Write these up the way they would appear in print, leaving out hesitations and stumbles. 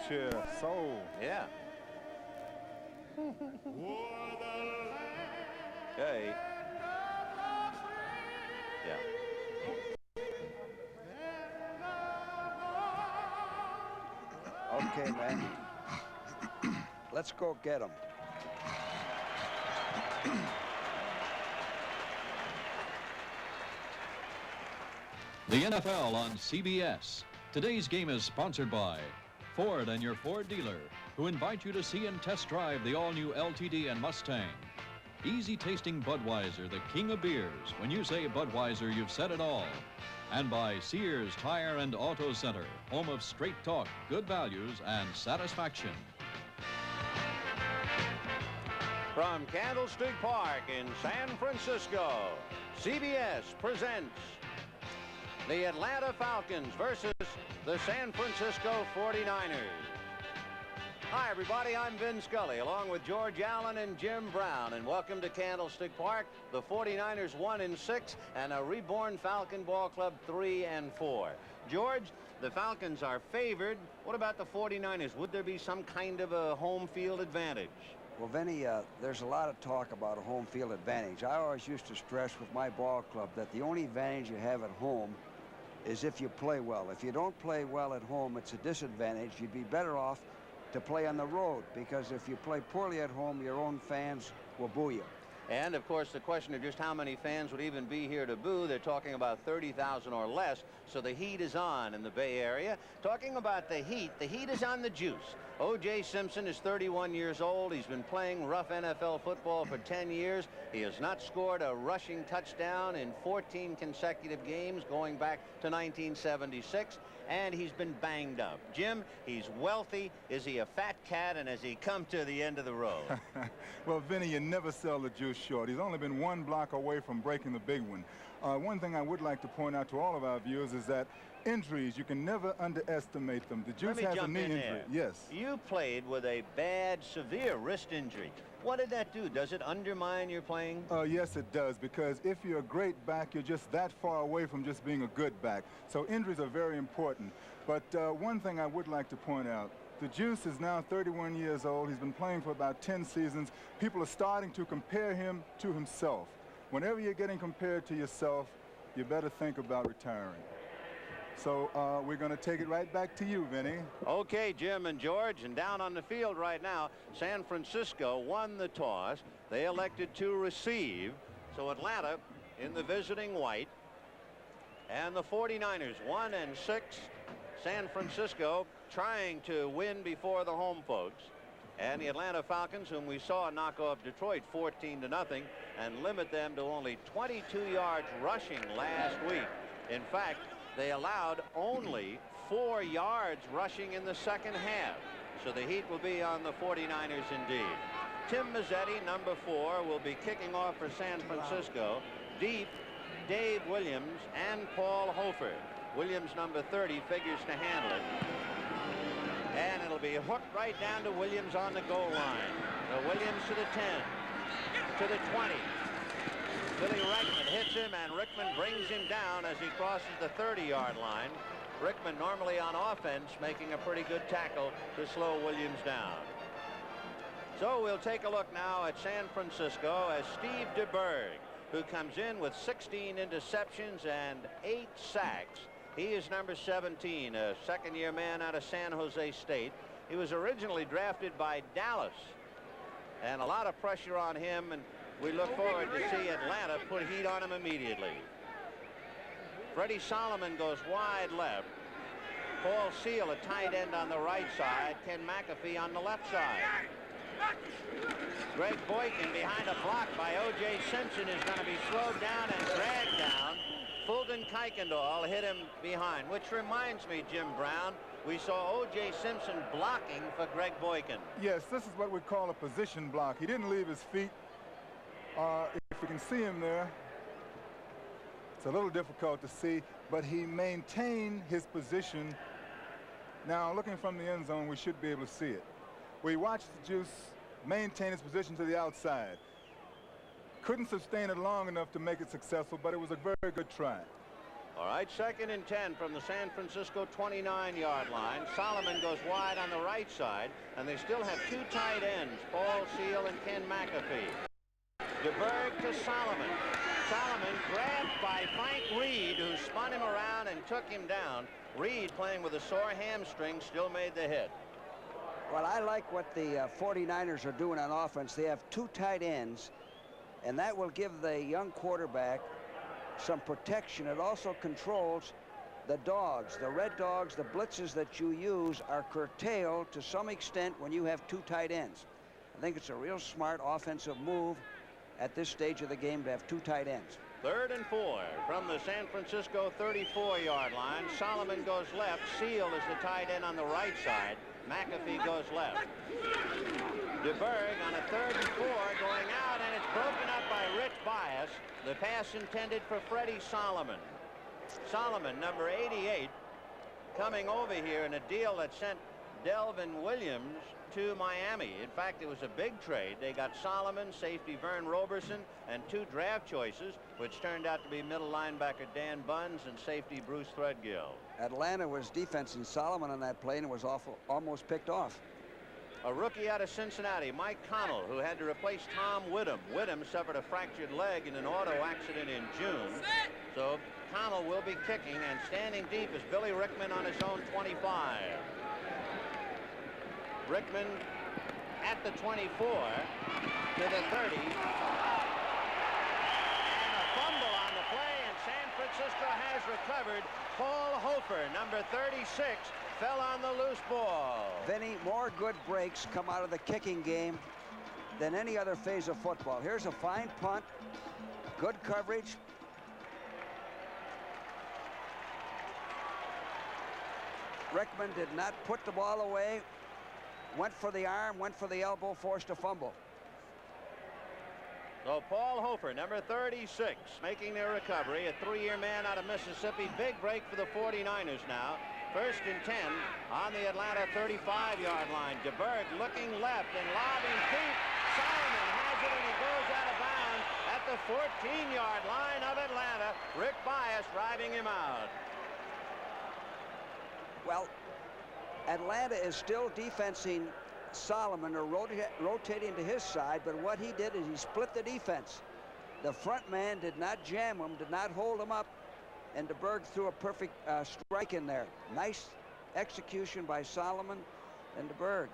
chair. Soul. Yeah. Okay. Yeah. Okay, man. Let's go get him. The NFL on CBS. Today's game is sponsored by Ford and your Ford dealer, who invite you to see and test drive the all-new LTD and Mustang. Easy-tasting Budweiser, the king of beers. When you say Budweiser, you've said it all. And by Sears Tire and Auto Center, home of straight talk, good values, and satisfaction. From Candlestick Park in San Francisco, CBS presents the Atlanta Falcons versus the San Francisco 49ers. Hi, everybody. I'm Vin Scully, along with George Allen and Jim Brown, and welcome to Candlestick Park. The 49ers 1-6, and a reborn Falcon Ball Club 3-4. George, the Falcons are favored. What about the 49ers? Would there be some kind of a home field advantage? Well, Vinny, there's a lot of talk about a home field advantage. I always used to stress with my ball club that the only advantage you have at home is if you play well. If you don't play well at home, it's a disadvantage. You'd be better off to play on the road, because if you play poorly at home, your own fans will boo you. And, of course, the question of just how many fans would even be here to boo, they're talking about 30,000 or less, so the heat is on in the Bay Area. Talking about the heat is on the juice. O.J. Simpson is 31 years old. He's been playing rough NFL football for 10 years. He has not scored a rushing touchdown in 14 consecutive games going back to 1976, and he's been banged up. Jim, he's wealthy. Is he a fat cat, and has he come to the end of the road? Well, Vinny, you never sell the juice short. He's only been one block away from breaking the big one. One thing I would like to point out to all of our viewers is that injuries, you can never underestimate them. The juice has a knee injury. Yes. You played with a bad, severe wrist injury. What did that do? Does it undermine your playing? Yes, it does, because if you're a great back, you're just that far away from just being a good back. So injuries are very important. But one thing I would like to point out, the Juice is now 31 years old. He's been playing for about 10 seasons. People are starting to compare him to himself. Whenever you're getting compared to yourself, you better think about retiring. So we're going to take it right back to you, Vinny. Okay, Jim and George, and down on the field right now, San Francisco won the toss. They elected to receive. So Atlanta in the visiting white, and the 49ers 1-6. San Francisco trying to win before the home folks. And the Atlanta Falcons, whom we saw knock off Detroit 14-0 and limit them to only 22 yards rushing last week. In fact, they allowed only 4 yards rushing in the second half. So the heat will be on the 49ers indeed. Tim Mazzetti, number 4, will be kicking off for San Francisco. Deep, Dave Williams and Paul Hofer. Williams, number 30, figures to handle it. And it'll be hooked right down to Williams on the goal line. So Williams to the 10, to the 20. Billy Rickman hits him, and Rickman brings him down as he crosses the 30-yard line. Rickman, normally on offense, making a pretty good tackle to slow Williams down. So we'll take a look now at San Francisco as Steve DeBerg, who comes in with 16 interceptions and 8 sacks. He is number 17, a second-year man out of San Jose State. He was originally drafted by Dallas, and a lot of pressure on him, and we look forward to see Atlanta put heat on him immediately. Freddie Solomon goes wide left. Paul Seal, a tight end on the right side. Ken McAfee on the left side. Greg Boykin behind a block by O.J. Simpson is going to be slowed down and dragged down. Fulton Kuykendall hit him behind, which reminds me, Jim Brown, we saw O.J. Simpson blocking for Greg Boykin. Yes, this is what we call a position block. He didn't leave his feet. If you can see him there, it's a little difficult to see, but he maintained his position. Now, looking from the end zone, we should be able to see it. We watched the Juice maintain his position to the outside. Couldn't sustain it long enough to make it successful, but it was a very good try. All right, 2nd and 10 from the San Francisco 29-yard line. Solomon goes wide on the right side, and they still have 2 tight ends, Paul Seal and Ken McAfee. DeBerg to Solomon. Solomon grabbed by Frank Reed, who spun him around and took him down. Reed, playing with a sore hamstring, still made the hit. Well, I like what the 49ers are doing on offense. They have 2 tight ends, and that will give the young quarterback some protection. It also controls the dogs, the red dogs. The blitzes that you use are curtailed to some extent when you have 2 tight ends. I think it's a real smart offensive move at this stage of the game to have 2 tight ends. 3rd and 4 from the San Francisco 34-yard line. Solomon goes left. Seal is the tight end on the right side. McAfee goes left. DeBerg on a 3rd and 4 going out, and it's broken up by Rich Bias. The pass intended for Freddie Solomon. Solomon, number 88, coming over here in a deal that sent Delvin Williams to Miami. In fact, it was a big trade. They got Solomon, safety Vern Roberson, and 2 draft choices, which turned out to be middle linebacker Dan Buns and safety Bruce Threadgill. Atlanta was defensing Solomon on that play, and it was almost picked off. A rookie out of Cincinnati, Mike Connell, who had to replace Tom Whittam. Whittam suffered a fractured leg in an auto accident in June. So Connell will be kicking, and standing deep is Billy Rickman on his own 25. Rickman at the 24 to the 30. And a fumble on the play, and San Francisco has recovered. Paul Hofer, number 36, fell on the loose ball. Vinny, more good breaks come out of the kicking game than any other phase of football. Here's a fine punt, good coverage. Rickman did not put the ball away, went for the arm, went for the elbow, forced a fumble. So Paul Hofer, number 36, making their recovery. A 3-year man out of Mississippi. Big break for the 49ers now. 1st and 10 on the Atlanta 35-yard line. DeBerg looking left and lobbing deep. Solomon has it, and he goes out of bounds at the 14-yard line of Atlanta. Rick Bias driving him out. Well, Atlanta is still defensing Solomon, or rotating to his side, but what he did is he split the defense. The front man did not jam him, did not hold him up, and DeBerg threw a perfect strike in there. Nice execution by Solomon and DeBerg.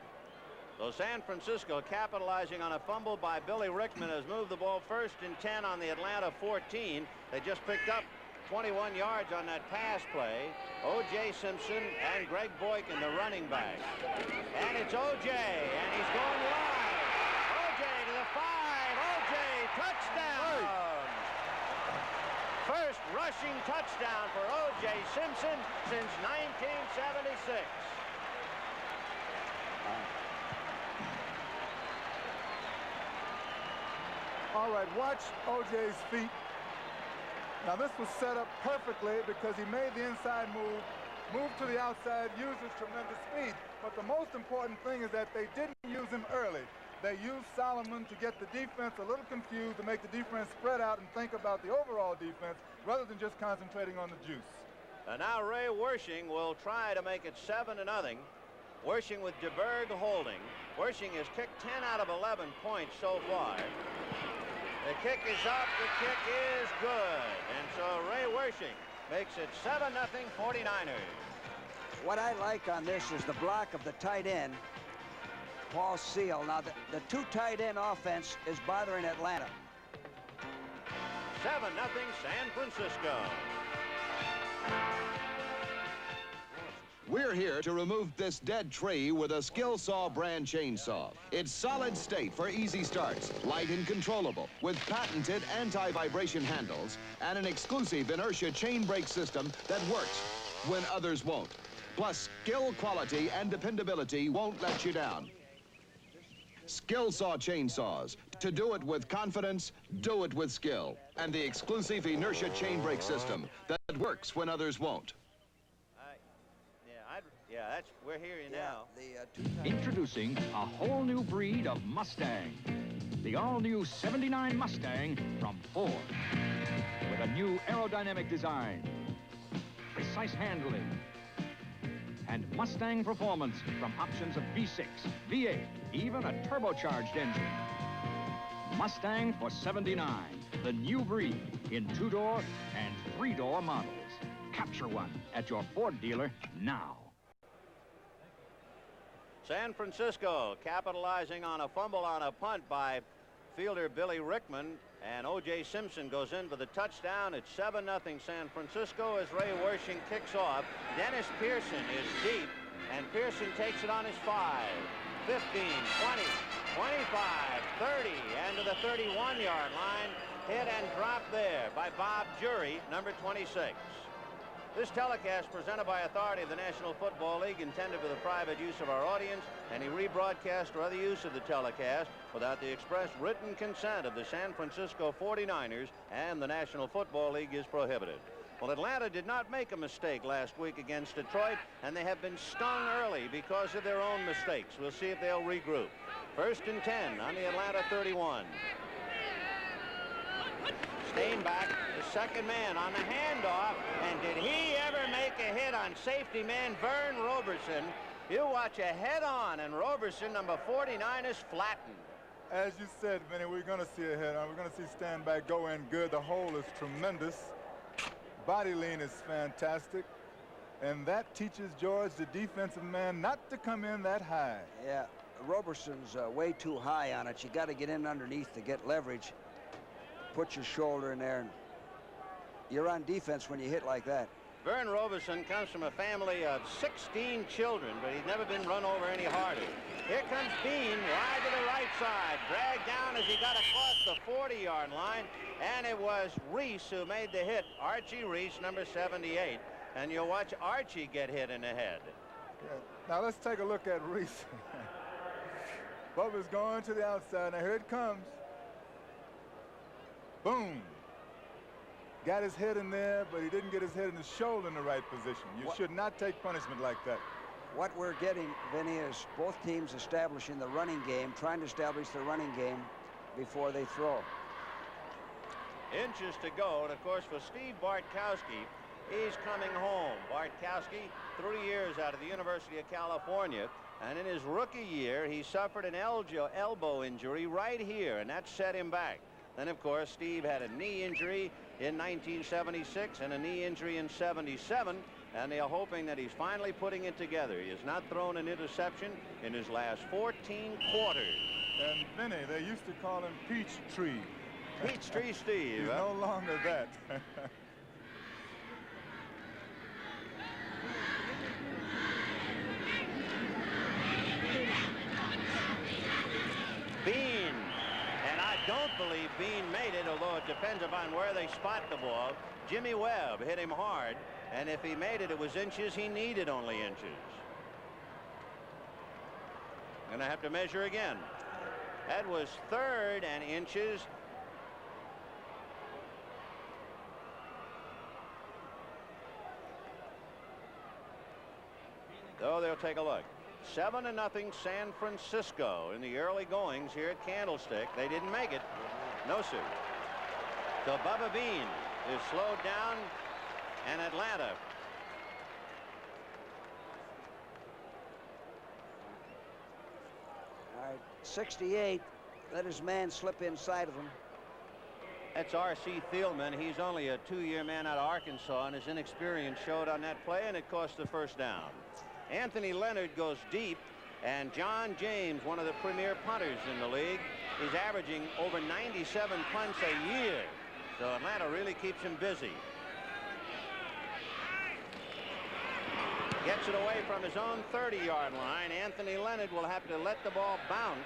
So San Francisco, capitalizing on a fumble by Billy Rickman, has moved the ball 1st and 10 on the Atlanta 14. They just picked up 21 yards on that pass play. O.J. Simpson and Greg Boykin, the running back. And it's O.J., and he's going wide. O.J. to the 5. O.J. touchdown. First rushing touchdown for O.J. Simpson since 1976. All right, watch O.J.'s feet. Now, this was set up perfectly because he made the inside move, moved to the outside, used his tremendous speed. But the most important thing is that they didn't use him early. They used Solomon to get the defense a little confused, to make the defense spread out and think about the overall defense rather than just concentrating on the juice. And now Ray Wershing will try to make it 7-0. Wershing with DeBerg holding. Wershing has kicked 10 out of 11 points so far. The kick is up, the kick is good. And so Ray Wershing makes it 7-0 49ers. What I like on this is the block of the tight end, Paul Seal. Now, the 2 tight end offense is bothering Atlanta. 7-0 San Francisco. We're here to remove this dead tree with a Skill Saw brand chainsaw. It's solid state for easy starts, light and controllable, with patented anti-vibration handles and an exclusive inertia chain brake system that works when others won't. Plus, skill, quality, and dependability won't let you down. Skill Saw chainsaws. To do it with confidence, do it with skill. And the exclusive inertia chain brake system that works when others won't. We're hearing now. Introducing a whole new breed of Mustang. The all-new 79 Mustang from Ford. With a new aerodynamic design, precise handling. And Mustang performance from options of V6, V8, even a turbocharged engine. Mustang for $79, the new breed in 2-door and 3-door models. Capture one at your Ford dealer now. San Francisco capitalizing on a fumble on a punt by fielder Billy Rickman, and O.J. Simpson goes in for the touchdown. It's 7-0 San Francisco as Ray Wersching kicks off. Dennis Pearson is deep, and Pearson takes it on his 5, 15, 20, 25, 30, and to the 31-yard line. Hit and drop there by Bob Jury, number 26. This telecast presented by authority of the National Football League, intended for the private use of our audience. Any rebroadcast or other use of the telecast without the express written consent of the San Francisco 49ers and the National Football League is prohibited. Well, Atlanta did not make a mistake last week against Detroit, and they have been stung early because of their own mistakes. We'll see if they'll regroup. 1st and 10 on the Atlanta 31. Steinbach, the second man on the handoff, and did he ever make a hit on safety man Vern Roberson? You watch a head-on, and Roberson, number 49, is flattened. As you said, Vinny, we're going to see a head-on. We're going to see Steinbach go in good. The hole is tremendous. Body lean is fantastic. And that teaches George, the defensive man, not to come in that high. Yeah, Roberson's way too high on it. You got to get in underneath to get leverage. Put your shoulder in there, and you're on defense when you hit like that. Vern Roberson comes from a family of 16 children, but he's never been run over any harder. Here comes Bean, wide to the right side, dragged down as he got across the 40-yard line, and it was Reese who made the hit, Archie Reese, number 78, and you'll watch Archie get hit in the head. Okay. Now let's take a look at Reese. Bubba's going to the outside. Now here it comes. Boom. Got his head in there, but he didn't get his head and his shoulder in the right position. You should not take punishment like that. What we're getting, Vinny, is both teams establishing the running game, trying to establish the running game before they throw. Inches to go, and of course for Steve Bartkowski, he's coming home. Bartkowski, 3 years out of the University of California, and in his rookie year, he suffered an elbow injury right here, and that set him back. Then, of course, Steve had a knee injury in 1976 and a knee injury in 77, and they are hoping that he's finally putting it together. He has not thrown an interception in his last 14 quarters. And Vinny, they used to call him Peachtree. Peachtree Steve. He's no longer that. Bean. And I don't believe Bean made it, although it depends upon where they spot the ball. Jimmy Webb hit him hard, and if he made it, it was inches. He needed only inches. Gonna have to measure again. That was 3rd and inches. So they'll take a look. 7-0 San Francisco in the early goings here at Candlestick. They didn't make it. No, sir. So Bubba Bean is slowed down, and Atlanta. All right, 68. Let his man slip inside of him. That's R.C. Thielman. He's only a 2-year man out of Arkansas, and his inexperience showed on that play, and it cost the first down. Anthony Leonard goes deep, and John James, one of the premier punters in the league, is averaging over 97 punts a year. So Atlanta really keeps him busy. Gets it away from his own 30-yard line. Anthony Leonard will have to let the ball bounce,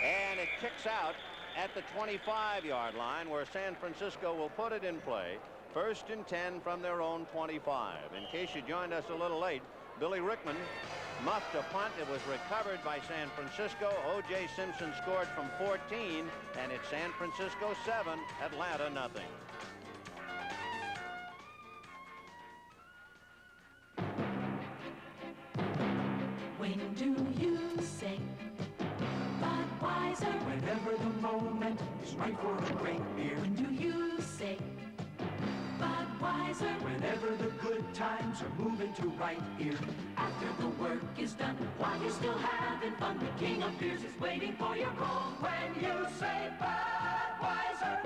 and it kicks out at the 25-yard line, where San Francisco will put it in play. 1st and 10 from their own 25. In case you joined us a little late, Billy Rickman muffed a punt. It was recovered by San Francisco. O.J. Simpson scored from 14, and it's San Francisco 7, Atlanta nothing. When do you say Budweiser? Whenever the moment is right for a great beer. When do you say Budweiser? wiser. Whenever the good times are moving to right here. After the work is done, while you're still having fun, the king of beers is waiting for your call. When you say Budweiser,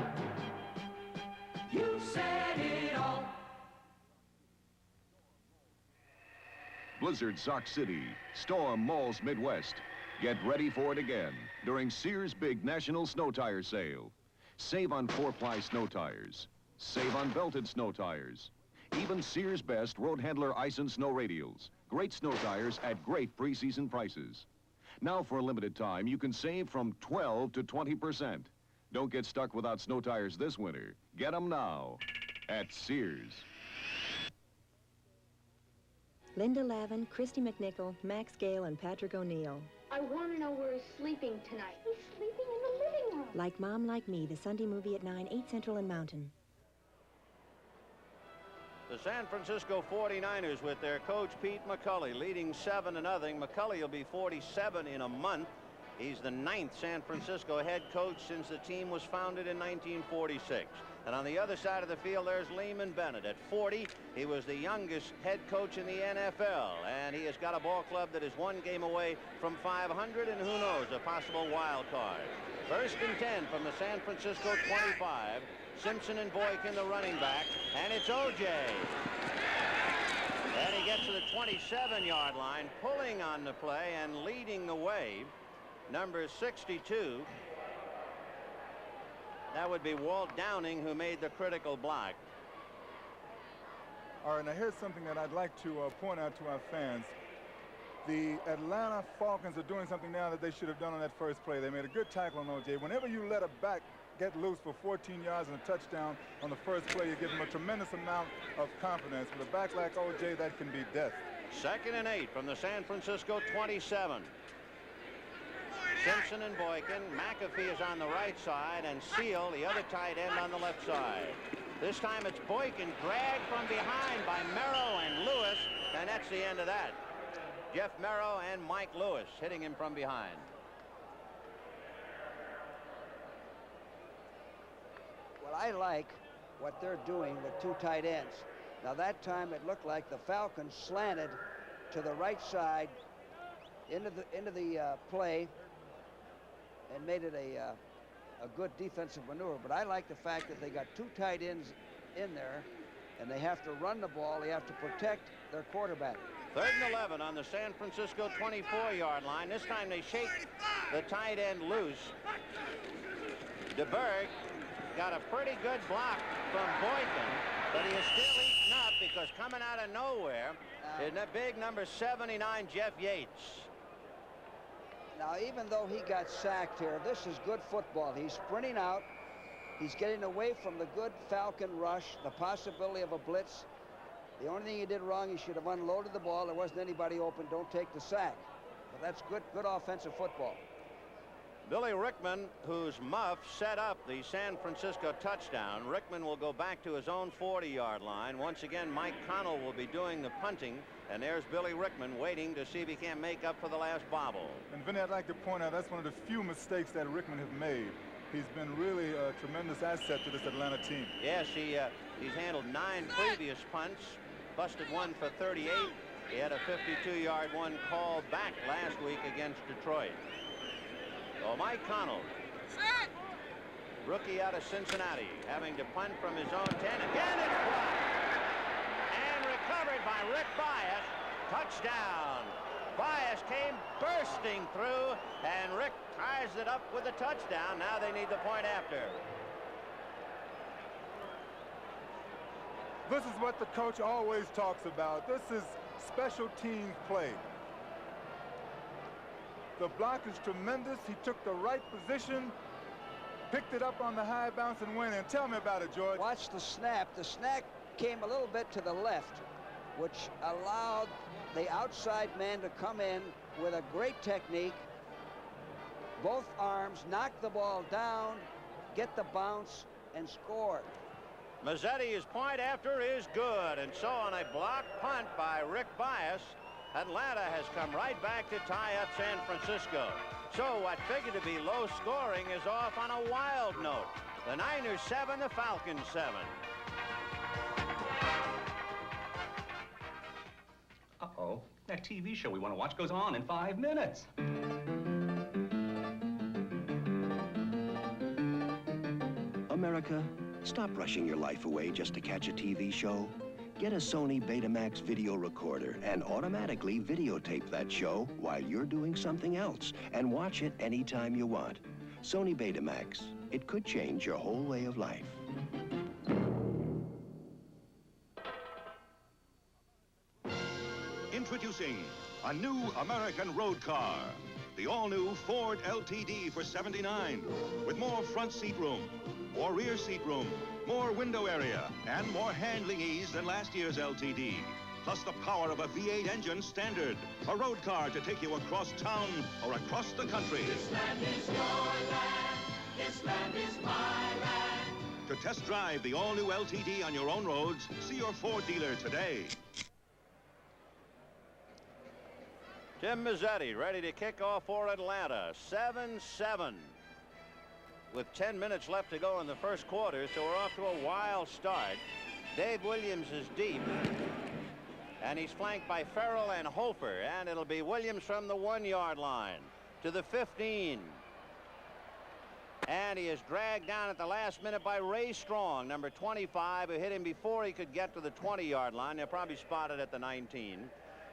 you said it all. Blizzard Sock City, Storm Malls Midwest. Get ready for it again during Sears' big National Snow Tire Sale. Save on 4-ply snow tires. Save on belted snow tires. Even Sears' Best Road Handler Ice and Snow Radials. Great snow tires at great preseason prices. Now for a limited time, you can save from 12 to 20%. Don't get stuck without snow tires this winter. Get them now at Sears. Linda Lavin, Christy McNichol, Max Gale, and Patrick O'Neill. I want to know where he's sleeping tonight. He's sleeping in the living room. Like Mom, Like Me, the Sunday movie at 9, 8 Central and Mountain. The San Francisco 49ers with their coach Pete McCulley leading 7-0. McCulley will be 47 in a month. He's the 9th San Francisco head coach since the team was founded in 1946. And on the other side of the field, there's Lehman Bennett. At 40, he was the youngest head coach in the NFL. And he has got a ball club that is one game away from 500 and who knows, a possible wild card. First and 10 from the San Francisco 25. Simpson and Boykin, the running back. And it's O.J. And he gets to the 27-yard line, pulling on the play and leading the way. Number 62. That would be Walt Downing, who made the critical block. All right, now here's something that I'd like to point out to our fans. The Atlanta Falcons are doing something now that they should have done on that first play. They made a good tackle on O.J. Whenever you let a back get loose for 14 yards and a touchdown on the first play, you give them a tremendous amount of confidence. With a back like O.J., that can be death. 2nd and 8 from the San Francisco 27. Simpson and Boykin. McAfee is on the right side, and Seal, the other tight end, on the left side. This time it's Boykin dragged from behind by Merrow and Lewis, and that's the end of that. Jeff Merrow and Mike Lewis hitting him from behind. Well, I like what they're doing with 2 tight ends. Now, that time it looked like the Falcons slanted to the right side into the play and made it a good defensive maneuver. But I like the fact that they got 2 tight ends in there, and they have to run the ball. They have to protect their quarterback. 3rd and 11 on the San Francisco 24-yard line. This time they shake the tight end loose. DeBerg got a pretty good block from Boykin, but he is still eaten up because coming out of nowhere is that big number 79, Jeff Yates. Now, even though he got sacked here, this is good football. He's sprinting out. He's getting away from the good Falcon rush, the possibility of a blitz. The only thing he did wrong, he should have unloaded the ball. There wasn't anybody open. Don't take the sack. But that's good offensive football. Billy Rickman, whose muff set up the San Francisco touchdown. Rickman will go back to his own 40-yard line. Once again, Mike Connell will be doing the punting. And there's Billy Rickman waiting to see if he can't make up for the last bobble. And Vinny, I'd like to point out that's one of the few mistakes that Rickman has made. He's been really a tremendous asset to this Atlanta team. Yes, he's handled 9 previous punts, busted one for 38. He had a 52-yard one called back last week against Detroit. So Mike Connell, rookie out of Cincinnati, having to punt from his own 10. Again, it's blocked. And recovered by Rick Bias. Touchdown. Bias came bursting through, and Rick ties it up with a touchdown. Now they need the point after. This is what the coach always talks about. This is special teams play. The block is tremendous. He took the right position, picked it up on the high bounce, and went in. Tell me about it, George. Watch the snap. The snap came a little bit to the left, which allowed the outside man to come in with a great technique. Both arms, knock the ball down, get the bounce, and score. Mazzetti's point after is good, and so on a block punt by Rick Bias, Atlanta has come right back to tie up San Francisco. So what figured to be low scoring is off on a wild note. The Niners 7, the Falcons 7. that TV show we want to watch goes on in 5 minutes. America, stop rushing your life away just to catch a TV show. Get a Sony Betamax video recorder and automatically videotape that show while you're doing something else and watch it anytime you want. Sony Betamax. It could change your whole way of life. Introducing a new American road car. The all-new Ford LTD for $79, with more front seat room, more rear seat room, more window area, and more handling ease than last year's LTD. Plus the power of a V8 engine standard. A road car to take you across town or across the country. This land is your land. This land is my land. To test drive the all-new LTD on your own roads, see your Ford dealer today. Tim Mazzetti ready to kick off for Atlanta. 7-7. With 10 minutes left to go in the first quarter, so we're off to a wild start. Dave Williams is deep, and he's flanked by Farrell and Hofer, and it'll be Williams from the 1-yard line to the 15. And he is dragged down at the last minute by Ray Strong, number 25, who hit him before he could get to the 20-yard line. They'll probably spot it at the 19.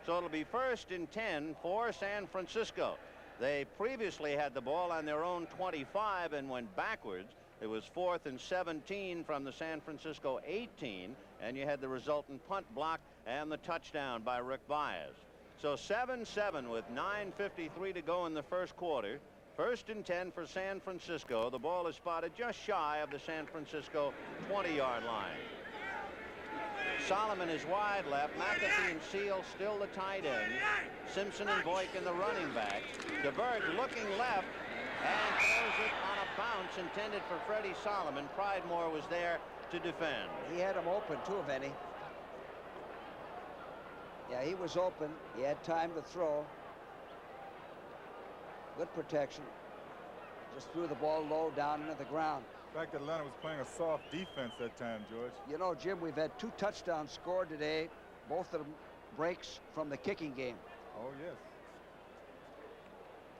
So it'll be 1st and 10 for San Francisco. They previously had the ball on their own 25 and went backwards. It was 4th and 17 from the San Francisco 18, and you had the resultant punt block and the touchdown by Rick Byers. So 7-7 with 9:53 to go in the first quarter. 1st and 10 for San Francisco. The ball is spotted just shy of the San Francisco 20-yard line. Solomon is wide left. McAfee and Seal still the tight end. Simpson and Boykin the running backs. DeBerg looking left and throws it on a bounce intended for Freddie Solomon. Pridemore was there to defend. He had him open too, Vinny. Yeah, he was open. He had time to throw. Good protection. Just threw the ball low down into the ground. The fact that Atlanta was playing a soft defense that time, George. You know, Jim, we've had 2 touchdowns scored today, both of them breaks from the kicking game. Oh, yes.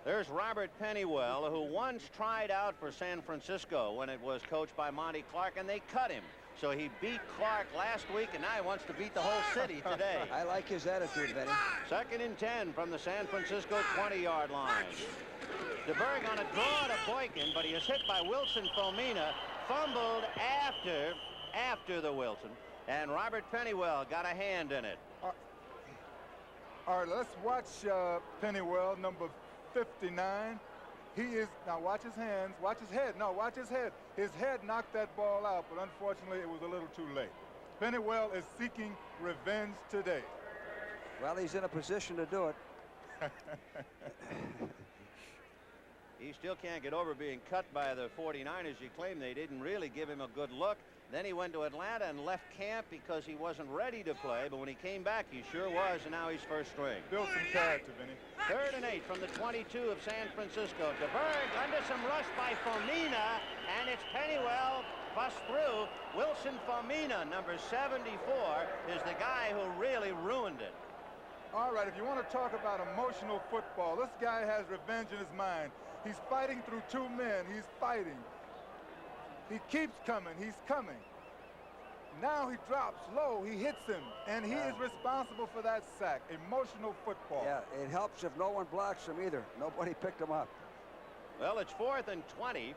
There's Robert Pennywell, who once tried out for San Francisco when it was coached by Monty Clark, and they cut him. So he beat Clark last week, and now he wants to beat the whole city today. I like his attitude, Vinny. 2nd and 10 from the San Francisco 20-yard line. DeBerg on a draw to Boykin, but he is hit by Wilson Fomina, fumbled after the Wilson, and Robert Pennywell got a hand in it. All right, let's watch Pennywell, number 59. He is, now watch his hands, watch his head. No, watch his head. His head knocked that ball out, but unfortunately it was a little too late. Pennywell is seeking revenge today. Well, he's in a position to do it. He still can't get over being cut by the 49ers. He claimed they didn't really give him a good look. Then he went to Atlanta and left camp because he wasn't ready to play. But when he came back, he sure was, and now he's first string. Built some character, Vinny. 3rd and 8 from the 22 of San Francisco. DeBerg under some rush by Fomina, and it's Pennywell bust through. Wilson Fomina, number 74, is the guy who really ruined it. All right, if you want to talk about emotional football, this guy has revenge in his mind. He's fighting through 2 men. He's fighting. He keeps coming. He's coming. Now he drops low. He hits him, and he is responsible for that sack. Emotional football. Yeah, it helps if no one blocks him either. Nobody picked him up. Well, it's 4th and 20.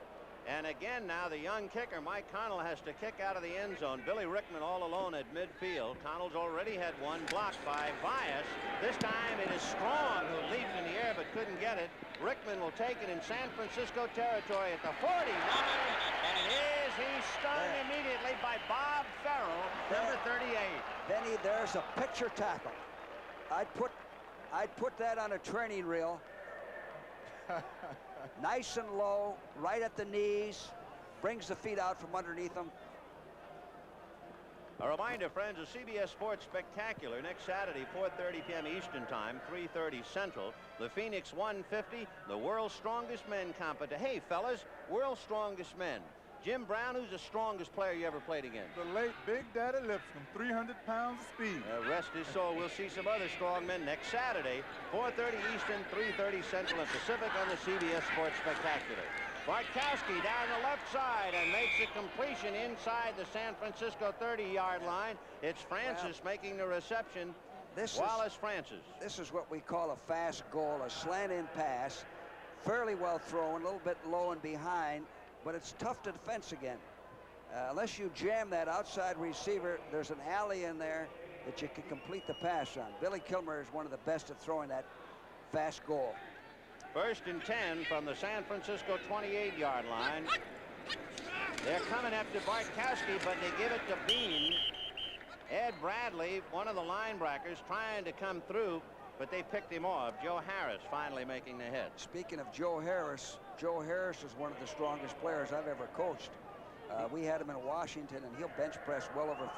And again now the young kicker, Mike Connell, has to kick out of the end zone. Billy Rickman all alone at midfield. Connell's already had one blocked by Bias. This time it is Strong who leaped in the air but couldn't get it. Rickman will take it in San Francisco territory at the 49. And is he stung immediately by Bob Farrell, number 38. Benny, there's a picture tackle. I'd put that on a training reel. Nice and low, right at the knees, brings the feet out from underneath them. A reminder, friends, of CBS Sports Spectacular next Saturday, 4:30 p.m. Eastern Time, 3:30 Central. The Phoenix 150, the World's Strongest Men competition. Hey, fellas, World's Strongest Men. Jim Brown, who's the strongest player you ever played against? The late Big Daddy Lipscomb, 300 pounds of speed. Rest his soul. We'll see some other strong men next Saturday, 4:30 Eastern, 3:30 Central and Pacific on the CBS Sports Spectacular. Bartkowski down the left side and makes a completion inside the San Francisco 30-yard line. It's Francis making the reception. Wallace Francis. This is what we call a fast goal, a slant-in pass. Fairly well thrown, a little bit low and behind, but it's tough to defense again. Unless you jam that outside receiver, there's an alley in there that you can complete the pass on. Billy Kilmer is one of the best at throwing that fast goal. 1st and 10 from the San Francisco 28-yard line. They're coming after Bartkowski, but they give it to Bean. Ed Bradley, one of the linebackers, trying to come through, but they picked him off. Joe Harris finally making the hit. Speaking of Joe Harris is one of the strongest players I've ever coached. We had him in Washington, and he'll bench press well over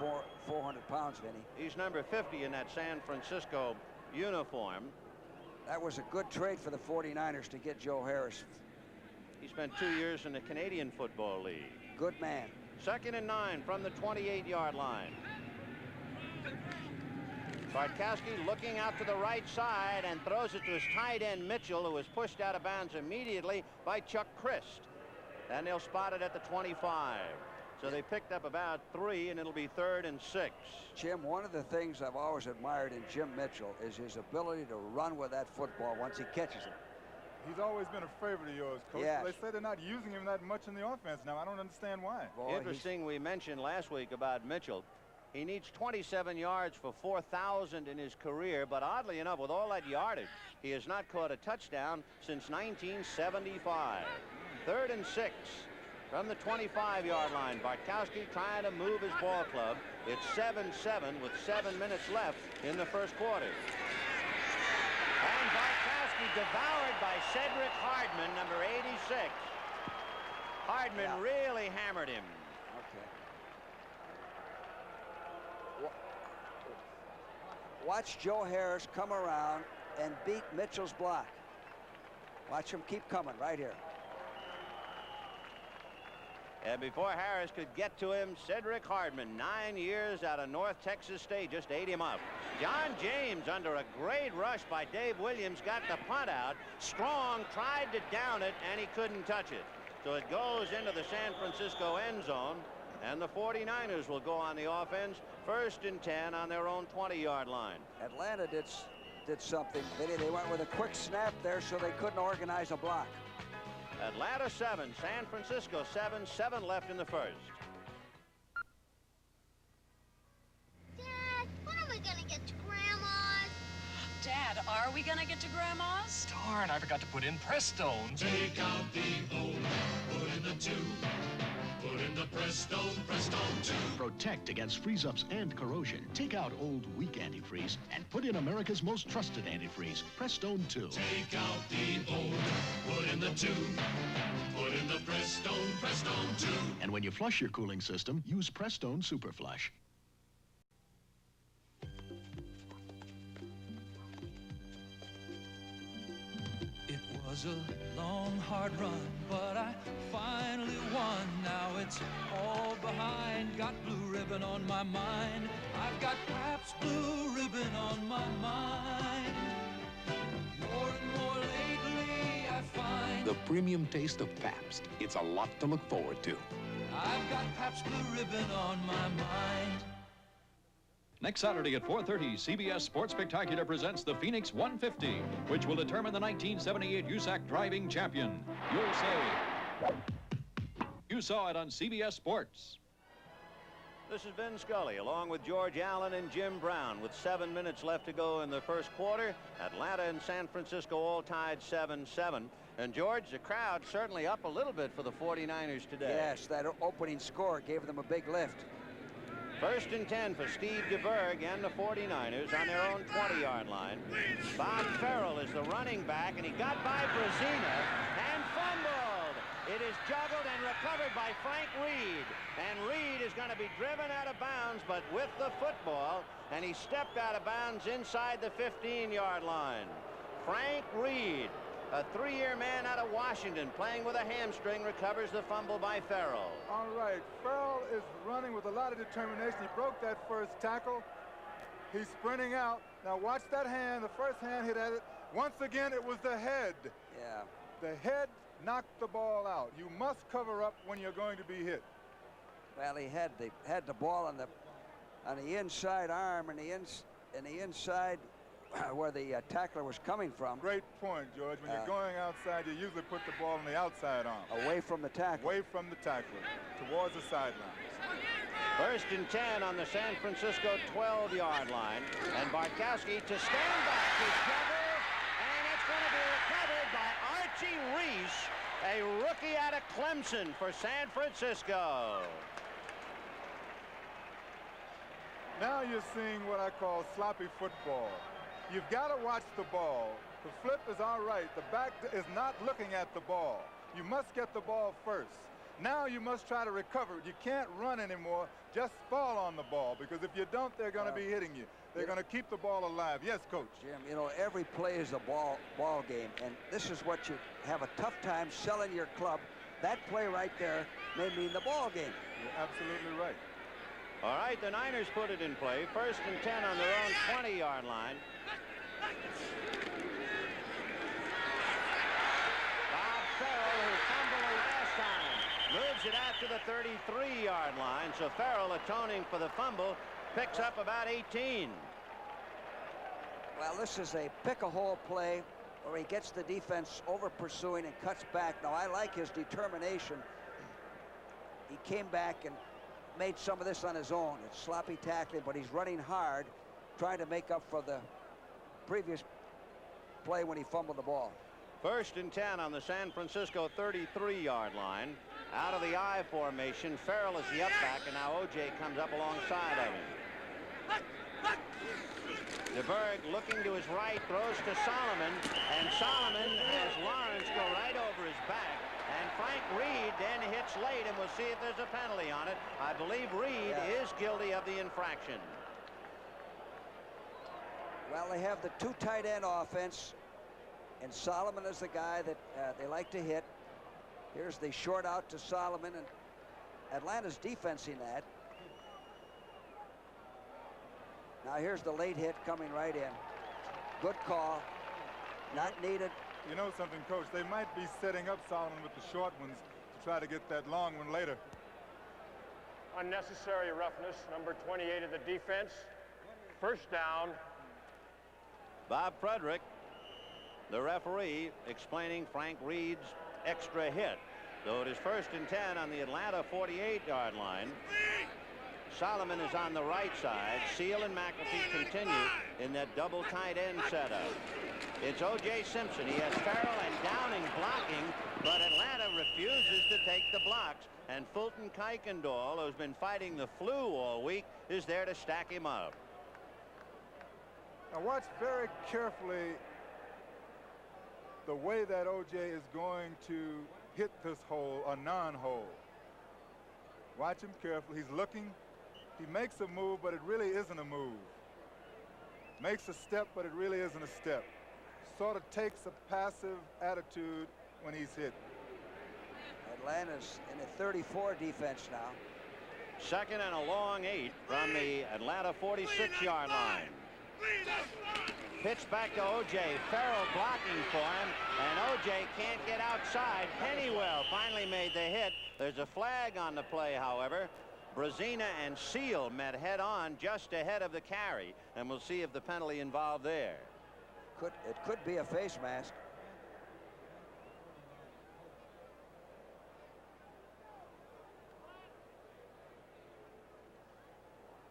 400 pounds, Vinny. He's number 50 in that San Francisco uniform. That was a good trade for the 49ers to get Joe Harris. He spent 2 years in the Canadian Football League. Good man. 2nd and 9 from the 28-yard line. Bartkowski looking out to the right side and throws it to his tight end Mitchell, who was pushed out of bounds immediately by Chuck Christ. And they'll spot it at the 25. So they picked up about 3, and it'll be 3rd and 6. Jim, one of the things I've always admired in Jim Mitchell is his ability to run with that football once he catches it. He's always been a favorite of yours, Coach. Yes. They say they're not using him that much in the offense now. I don't understand why. Boy, interesting, we mentioned last week about Mitchell. He needs 27 yards for 4,000 in his career, but oddly enough, with all that yardage, he has not caught a touchdown since 1975. 3rd and 6 from the 25-yard line. Bartkowski trying to move his ball club. It's 7-7 with 7 minutes left in the first quarter. And Bartkowski devoured by Cedric Hardman, number 86. Hardman really hammered him. Watch Joe Harris come around and beat Mitchell's block. Watch him keep coming right here. And before Harris could get to him, Cedric Hardman, 9 years out of North Texas State, just ate him up. John James, under a great rush by Dave Williams, got the punt out. Strong tried to down it, and he couldn't touch it. So it goes into the San Francisco end zone, and the 49ers will go on the offense. 1st and 10 on their own 20-yard line. Atlanta did something. They went with a quick snap there so they couldn't organize a block. Atlanta 7, San Francisco 7, 7 left in the first. Dad, when are we gonna get to Grandma's? Dad, are we gonna get to Grandma's? Darn, I forgot to put in Prestone. Take out the old, put in the 2. Put in the Prestone, Prestone 2. Protect against freeze-ups and corrosion. Take out old, weak antifreeze and put in America's most trusted antifreeze, Prestone 2. Take out the old, put in the 2. Put in the Prestone, Prestone 2. And when you flush your cooling system, use Prestone Super Flush. It was a long, hard run, but I finally won. Now it's all behind. Got blue ribbon on my mind. I've got Pabst Blue Ribbon on my mind. More and more lately, I find the premium taste of Pabst. It's a lot to look forward to. I've got Pabst Blue Ribbon on my mind. Next Saturday at 4:30, CBS Sports Spectacular presents the Phoenix 150, which will determine the 1978 USAC driving champion. You'll say, you saw it on CBS Sports. This is Vin Scully, along with George Allen and Jim Brown, with 7 minutes left to go in the first quarter. Atlanta and San Francisco all tied 7-7. And George, the crowd certainly up a little bit for the 49ers today. Yes, that opening score gave them a big lift. 1st and 10 for Steve DeBerg and the 49ers on their own 20-yard line. Bob Farrell is the running back, and he got by Brazina and fumbled. It is juggled and recovered by Frank Reed. And Reed is going to be driven out of bounds, but with the football, and he stepped out of bounds inside the 15-yard line. Frank Reed A 3-year man out of Washington playing with a hamstring recovers the fumble by Farrell. All right, Farrell is running with a lot of determination. He broke that first tackle. He's sprinting out. Now watch that hand. The first hand hit at it. Once again, it was the head. Yeah. The head knocked the ball out. You must cover up when you're going to be hit. Well, he had the ball on the inside arm and the inside where the tackler was coming from. Great point, George. When you're going outside, you usually put the ball on the outside arm. Away from the tackler. Away from the tackler, towards the sideline. 1st and 10 on the San Francisco 12-yard line. And Bartkowski to stand back to cover. And it's going to be recovered by Archie Reese, a rookie out of Clemson for San Francisco. Now you're seeing what I call sloppy football. You've got to watch the ball. The flip is all right. The back is not looking at the ball. You must get the ball first. Now you must try to recover it. You can't run anymore. Just fall on the ball, because if you don't, they're going to be hitting you. They're going to keep the ball alive. Yes, Coach. Jim, you know, every play is a ball game, and this is what you have a tough time selling your club. That play right there may mean the ball game. You're absolutely right. All right, the Niners put it in play. 1st and 10 on their own 20-yard line. Bob Farrell, who fumbled the last time, moves it out to the 33-yard line. So Farrell, atoning for the fumble, picks up about 18. Well, this is a pick-a-hole play where he gets the defense over pursuing and cuts back. Now, I like his determination. He came back and made some of this on his own. It's sloppy tackling, but he's running hard, trying to make up for the previous play when he fumbled the ball. 1st and 10 on the San Francisco 33-yard line. Out of the I formation, Farrell is the up back, and now O.J. comes up alongside of him. DeBerg looking to his right, throws to Solomon, and Solomon has Lawrence go right over his back. And Frank Reed then hits late, and we'll see if there's a penalty on it. I believe Reed is guilty of the infraction. Well, they have the two tight end offense, and Solomon is the guy that they like to hit. Here's the short out to Solomon, and Atlanta's defensing that. Now here's the late hit coming right in. Good call. Not needed. You know something, Coach? They might be setting up Solomon with the short ones to try to get that long one later. Unnecessary roughness, number 28 of the defense. 1st down. Bob Frederick, the referee, explaining Frank Reed's extra hit. So it is 1st and 10 on the Atlanta 48-yard line. Solomon is on the right side. Seal and McAfee continue in that double tight end setup. It's O.J. Simpson. He has Farrell and Downing blocking, but Atlanta refuses to take the blocks. And Fulton Kuykendall, who's been fighting the flu all week, is there to stack him up. Now watch very carefully the way that O.J. is going to hit this hole, a non-hole. Watch him carefully. He's looking. He makes a move, but it really isn't a move. Makes a step, but it really isn't a step. Sort of takes a passive attitude when he's hit. Atlanta's in a 34 defense now. 2nd and a long 8 from the Atlanta 46-yard line. Pitch back to O.J. Farrell blocking for him, and O.J. can't get outside. Pennywell finally made the hit. There's a flag on the play, however. Brazina and Seal met head-on just ahead of the carry, and we'll see if the penalty involved there. It could be a face mask.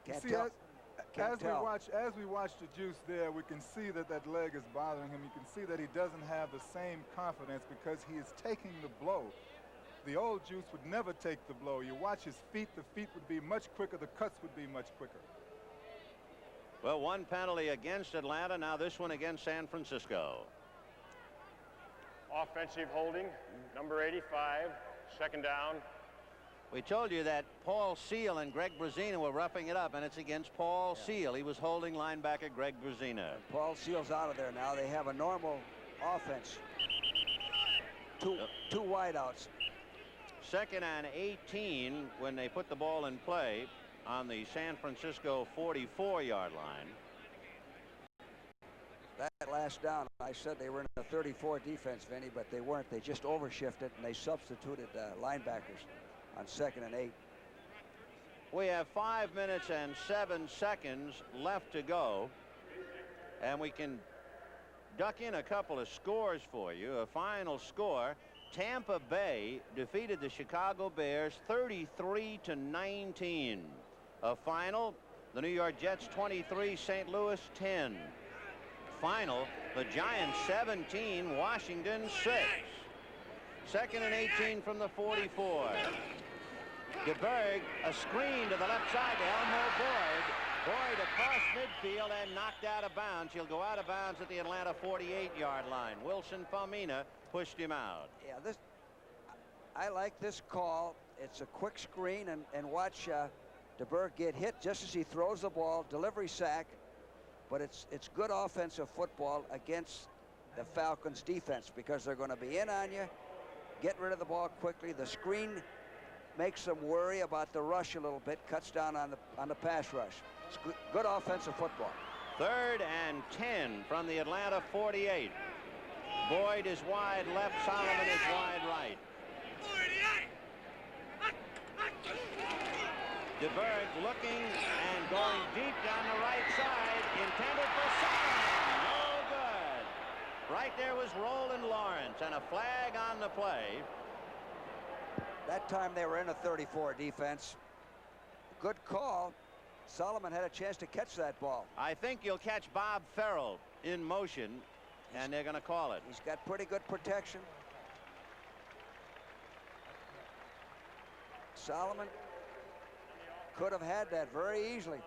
Can't tell. As we watch the Juice there, we can see that leg is bothering him. You can see that he doesn't have the same confidence because he is taking the blow. The old Juice would never take the blow. You watch his feet, the feet would be much quicker, the cuts would be much quicker. Well, one penalty against Atlanta, now this one against San Francisco. Offensive holding, number 85, 2nd down. We told you that Paul Seal and Greg Brazina were roughing it up, and it's against Paul Seal. He was holding linebacker Greg Brazina. Paul Seal's out of there now. They have a normal offense. Two wideouts. 2nd and 18 when they put the ball in play on the San Francisco 44-yard line. That last down, I said they were in a 34 defense, Vinny, but they weren't. They just overshifted, and they substituted linebackers on 2nd and 8. We have 5 minutes and 7 seconds left to go, and we can duck in a couple of scores for you. A final score: Tampa Bay defeated the Chicago Bears 33-19. A final: the New York Jets 23, St. Louis 10. Final: the Giants 17, Washington 6. 2nd and 18 from the 44. DeBerg, a screen to the left side to Elmo Boyd. Boyd across midfield and knocked out of bounds. He'll go out of bounds at the Atlanta 48-yard line. Wilson Falmina pushed him out. Yeah, I like this call. It's a quick screen, and watch DeBerg get hit just as he throws the ball. Delivery sack, but it's good offensive football against the Falcons defense because they're going to be in on you. Get rid of the ball quickly. The screen makes them worry about the rush a little bit, cuts down on the pass rush. It's good offensive football. 3rd and 10 from the Atlanta 48. Boyd is wide left, Solomon is wide right. DeBerg looking and going deep down the right side, intended for Solomon. No good. Right there was Roland Lawrence, and a flag on the play. That time they were in a 34 defense. Good call. Solomon had a chance to catch that ball. I think you'll catch Bob Farrell in motion, and they're going to call it. He's got pretty good protection. Solomon could have had that very easily.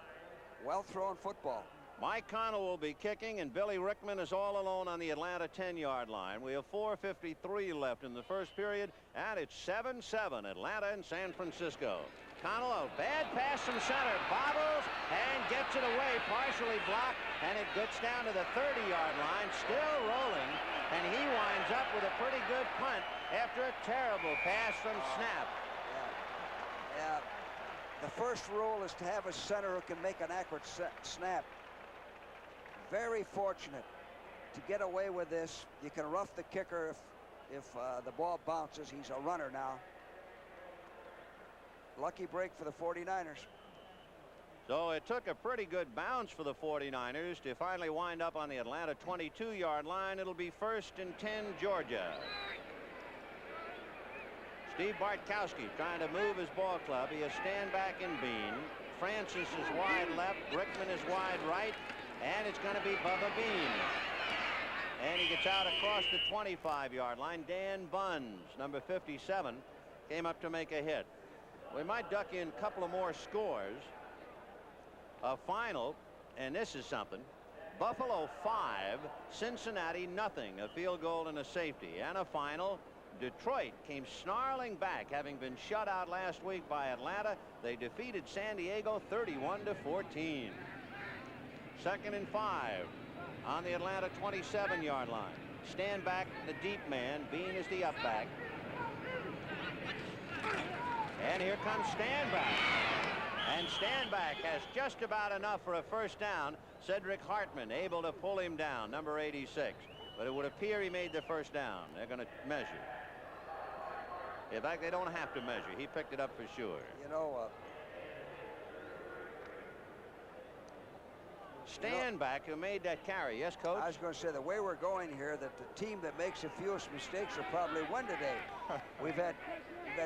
Well-thrown football. Mike Connell will be kicking, and Billy Rickman is all alone on the Atlanta 10-yard line. We have 4:53 left in the first period, and it's 7-7, Atlanta and San Francisco. Connell, a bad pass from center, bobbles and gets it away, partially blocked, and it gets down to the 30-yard line, still rolling, and he winds up with a pretty good punt after a terrible pass from snap. Yeah. The first rule is to have a center who can make an accurate snap. Very fortunate to get away with this. You can rough the kicker if the ball bounces. He's a runner now. Lucky break for the 49ers. So it took a pretty good bounce for the 49ers to finally wind up on the Atlanta 22-yard line. It'll be 1st and 10, Georgia. Steve Bartkowski trying to move his ball club. He has stand back in Bean. Francis is wide left. Rickman is wide right. And it's going to be Bubba Bean. And he gets out across the 25-yard line. Dan Buns, number 57, came up to make a hit. We might duck in a couple of more scores. A final, and this is something. Buffalo 5, Cincinnati nothing. A field goal and a safety. And a final. Detroit came snarling back, having been shut out last week by Atlanta. They defeated San Diego 31-14. 2nd and 5 on the Atlanta 27-yard line. Stand back, the deep man. Bean is the up back. And here comes Standback. And Standback has just about enough for a first down. Cedric Hartman able to pull him down, number 86. But it would appear he made the first down. They're going to measure. In fact, they don't have to measure. He picked it up for sure. You know, Standback who made that carry. Yes, Coach? I was going to say, the way we're going here, that the team that makes the fewest mistakes will probably win today. We've had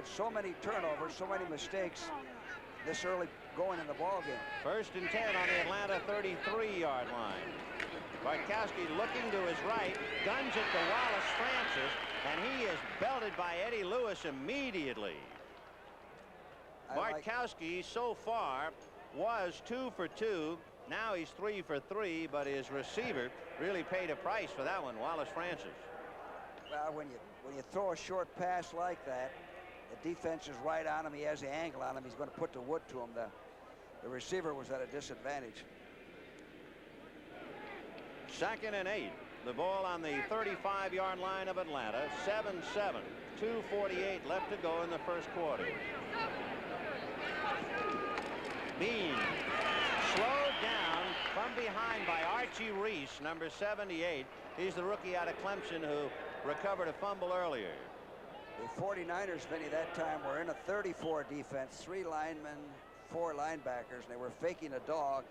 so many turnovers, so many mistakes this early going in the ball game. 1st and 10 on the Atlanta 33-yard line. Bartkowski looking to his right, guns it to Wallace Francis, and he is belted by Eddie Lewis immediately. Bartkowski so far was 2 for 2. Now he's 3 for 3, but his receiver really paid a price for that one, Wallace Francis. Well, when you throw a short pass like that, the defense is right on him. He has the angle on him. He's going to put the wood to him. The receiver was at a disadvantage. 2nd and 8 The ball on the 35-yard line of Atlanta. 7-7. 2:48 left to go in the first quarter. Bean slowed down from behind by Archie Reese, number 78. He's the rookie out of Clemson who recovered a fumble earlier. The 49ers, Vinny, that time were in a 34 defense, 3 linemen, 4 linebackers. They were faking a dog.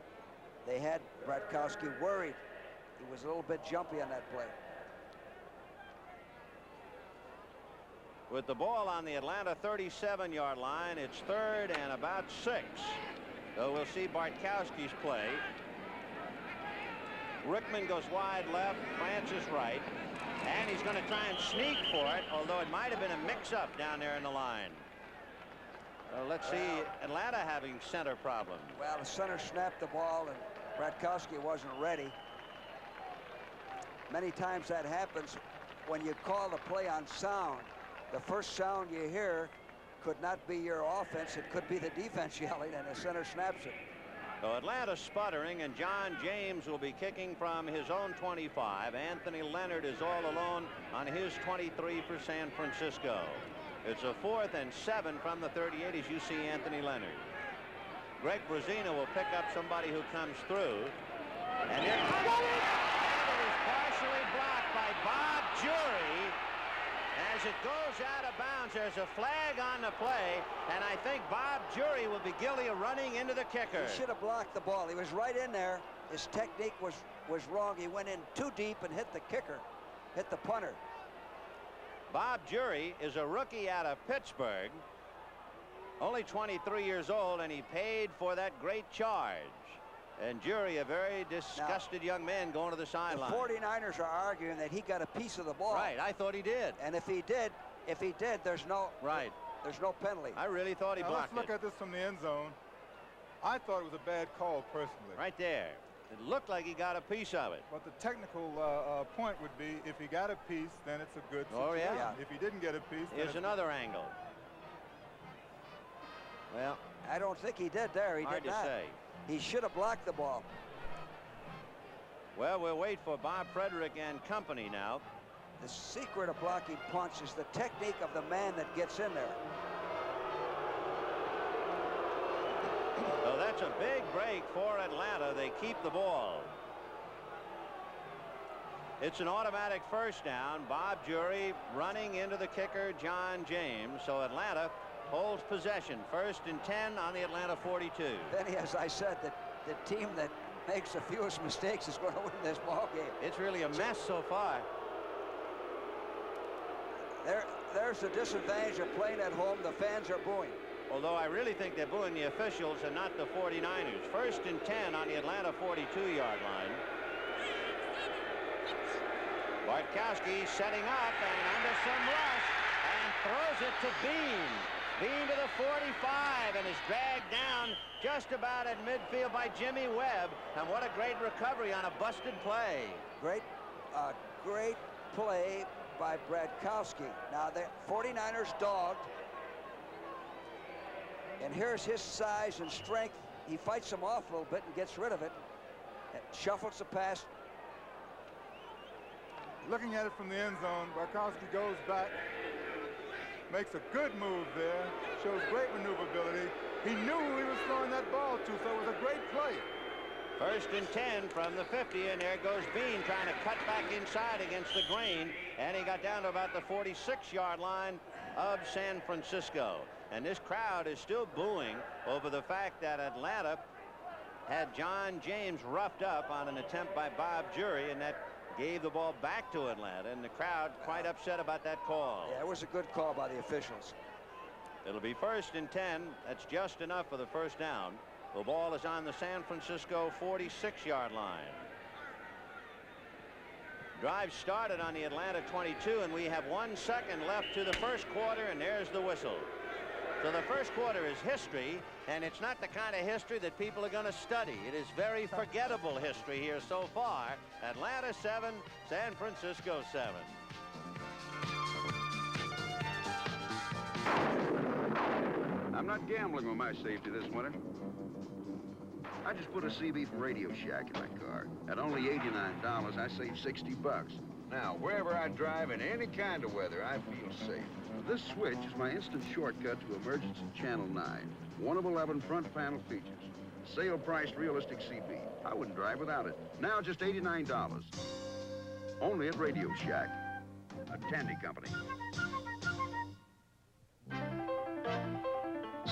They had Bratkowski worried. He was a little bit jumpy on that play. With the ball on the Atlanta 37-yard line, it's 3rd and about 6. So we'll see Bartkowski's play. Rickman goes wide left, Francis right, and he's going to try and sneak for it, although it might have been a mix-up down there in the line. So let's see Atlanta having center problems. Well, the center snapped the ball, and Bratkowski wasn't ready. Many times that happens when you call the play on sound. The first sound you hear could not be your offense. It could be the defense yelling, and the center snaps it. So Atlanta sputtering, and John James will be kicking from his own 25. Anthony Leonard is all alone on his 23 for San Francisco. It's a 4th and 7 from the 38 as you see Anthony Leonard. Greg Brazina will pick up somebody who comes through. And here comes it! And it is partially blocked by Bob Jury. As it goes out of bounds, there's a flag on the play, and I think Bob Jury will be guilty of running into the kicker. He should have blocked the ball. He was right in there. His technique was wrong. He went in too deep and hit the kicker, hit the punter. Bob Jury is a rookie out of Pittsburgh, only 23 years old, and he paid for that great charge. And Jury, a very disgusted young man, going to the sideline. The 49ers are arguing that he got a piece of the ball. Right, I thought he did. And if he did, there's no penalty. I really thought he blocked it. Let's look at this from the end zone. I thought it was a bad call personally. Right there. It looked like he got a piece of it. But the technical point would be if he got a piece, then it's a good situation. Oh, yeah. If he didn't get a piece, here's another angle. Well, I don't think he did there. He hard did to not. say. He should have blocked the ball. Well, we'll wait for Bob Frederick and company now. The secret of blocking punts is the technique of the man that gets in there. So that's a big break for Atlanta. They keep the ball. It's an automatic first down. Bob Jury running into the kicker, John James. So Atlanta holds possession. 1st and 10 on the Atlanta 42. Then, as I said, the team that makes the fewest mistakes is going to win this ball game. It's really a mess so far. There's the disadvantage of playing at home. The fans are booing. Although I really think they're booing the officials and not the 49ers. 1st and 10 on the Atlanta 42-yard line. Bartkowski setting up and under some rush and throws it to Bean. Bean to the 45 and is dragged down just about at midfield by Jimmy Webb. And what a great recovery on a busted play. Great play by Bratkowski. Now the 49ers dogged. And here's his size and strength. He fights them off a little bit and gets rid of it. And shuffles the pass. Looking at it from the end zone, Bartkowski goes back, makes a good move there, shows great maneuverability. He knew who he was throwing that ball to, so it was a great play. 1st and 10 from the 50, and there goes Bean trying to cut back inside against the grain, and he got down to about the 46-yard line of San Francisco. And this crowd is still booing over the fact that Atlanta had John James roughed up on an attempt by Bob Jury, and that gave the ball back to Atlanta, and the crowd quite upset about that call. Yeah, it was a good call by the officials. It'll be 1st and 10. That's just enough for the first down. The ball is on the San Francisco 46-yard line. Drive started on the Atlanta 22, and we have 1 second left to the first quarter, and there's the whistle. So the first quarter is history, and it's not the kind of history that people are going to study. It is very forgettable history here so far. Atlanta 7, San Francisco 7. I'm not gambling with my safety this winter. I just put a CB from Radio Shack in my car. At only $89, I save 60 bucks. Now, wherever I drive in any kind of weather, I feel safe. This switch is my instant shortcut to Emergency Channel 9. One of 11 front panel features. Sale-priced realistic CB. I wouldn't drive without it. Now just $89. Only at Radio Shack, a Tandy company.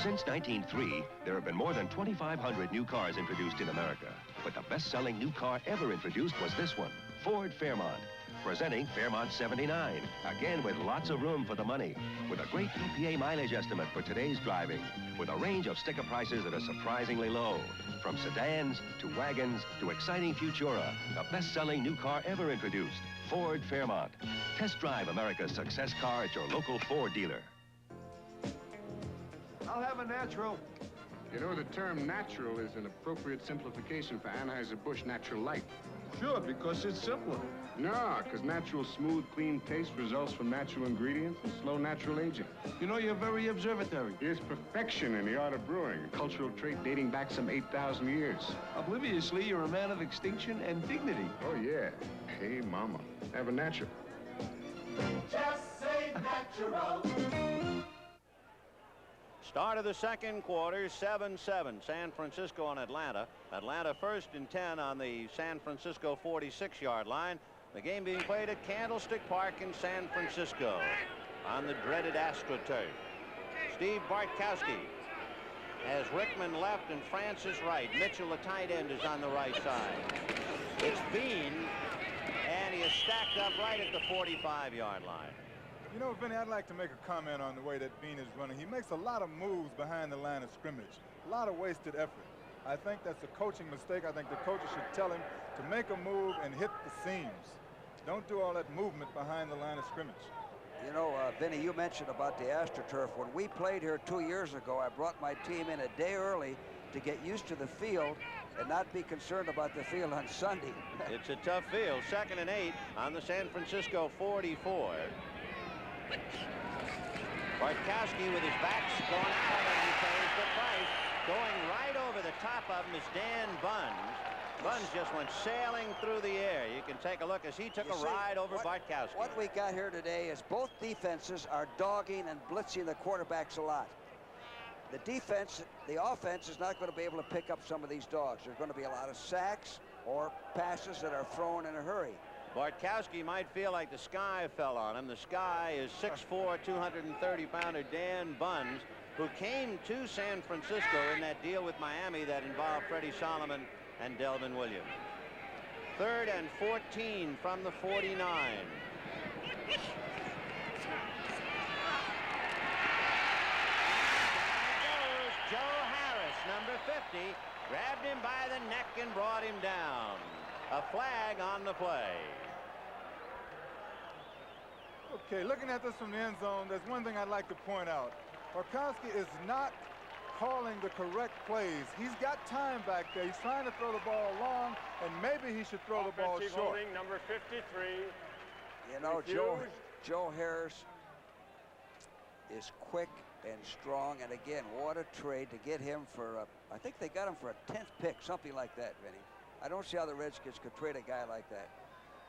Since 1903, there have been more than 2,500 new cars introduced in America. But the best-selling new car ever introduced was this one, Ford Fairmont. Presenting Fairmont 79, again with lots of room for the money, with a great EPA mileage estimate for today's driving, with a range of sticker prices that are surprisingly low. From sedans to wagons to exciting Futura, the best-selling new car ever introduced, Ford Fairmont. Test drive America's success car at your local Ford dealer. I'll have a natural. You know, the term natural is an appropriate simplification for Anheuser-Busch Natural Light. Sure, because it's simpler. No, because natural, smooth, clean taste results from natural ingredients and slow natural aging. You know, you're very observatory. Here's perfection in the art of brewing, a cultural trait dating back some 8,000 years. Obliviously, you're a man of extinction and dignity. Oh, yeah. Hey, mama. Have a natural. Just say natural. Start of the second quarter, 7-7, San Francisco and Atlanta. Atlanta first and 10 on the San Francisco 46-yard line. The game being played at Candlestick Park in San Francisco on the dreaded AstroTurf. Steve Bartkowski has Rickman left and Francis right. Mitchell, the tight end, is on the right side. It's Bean, and he is stacked up right at the 45-yard line. You know, Vinny, I'd like to make a comment on the way that Bean is running. He makes a lot of moves behind the line of scrimmage, a lot of wasted effort. I think that's a coaching mistake. I think the coaches should tell him to make a move and hit the seams. Don't do all that movement behind the line of scrimmage. You know, Vinny, you mentioned about the AstroTurf. When we played here 2 years ago, I brought my team in a day early to get used to the field and not be concerned about the field on Sunday. It's a tough field. 2nd and 8 on the San Francisco 44. Bartkowski with his backs going out, and he pays the price. Going right over the top of him is Dan Bunz. Bunz just went sailing through the air. You can take a look as he took a ride over Bartkowski. What we got here today is both defenses are dogging and blitzing the quarterbacks a lot. The defense, the offense is not going to be able to pick up some of ththese dogs. There's going to be a lot of sacks or passes that are thrown in a hurry. Bartkowski might feel like the sky fell on him. The sky is 6'4", 230-pounder Dan Bunz, who came to San Francisco in that deal with Miami that involved Freddie Solomon and Delvin Williams. 3rd and 14 from the 49. Joe Harris, number 50, grabbed him by the neck and brought him down. A flag on the play. Okay, looking at this from the end zone, there's one thing I'd like to point out. Bartkowski is not calling the correct plays. He's got time back there. He's trying to throw the ball long, and maybe he should throw the ball short. Holding, number 53. You know, Joe Harris is quick and strong, and again, what a trade to get him for, I think they got him for a 10th pick, something like that, Vinny. I don't see how the Redskins could trade a guy like that.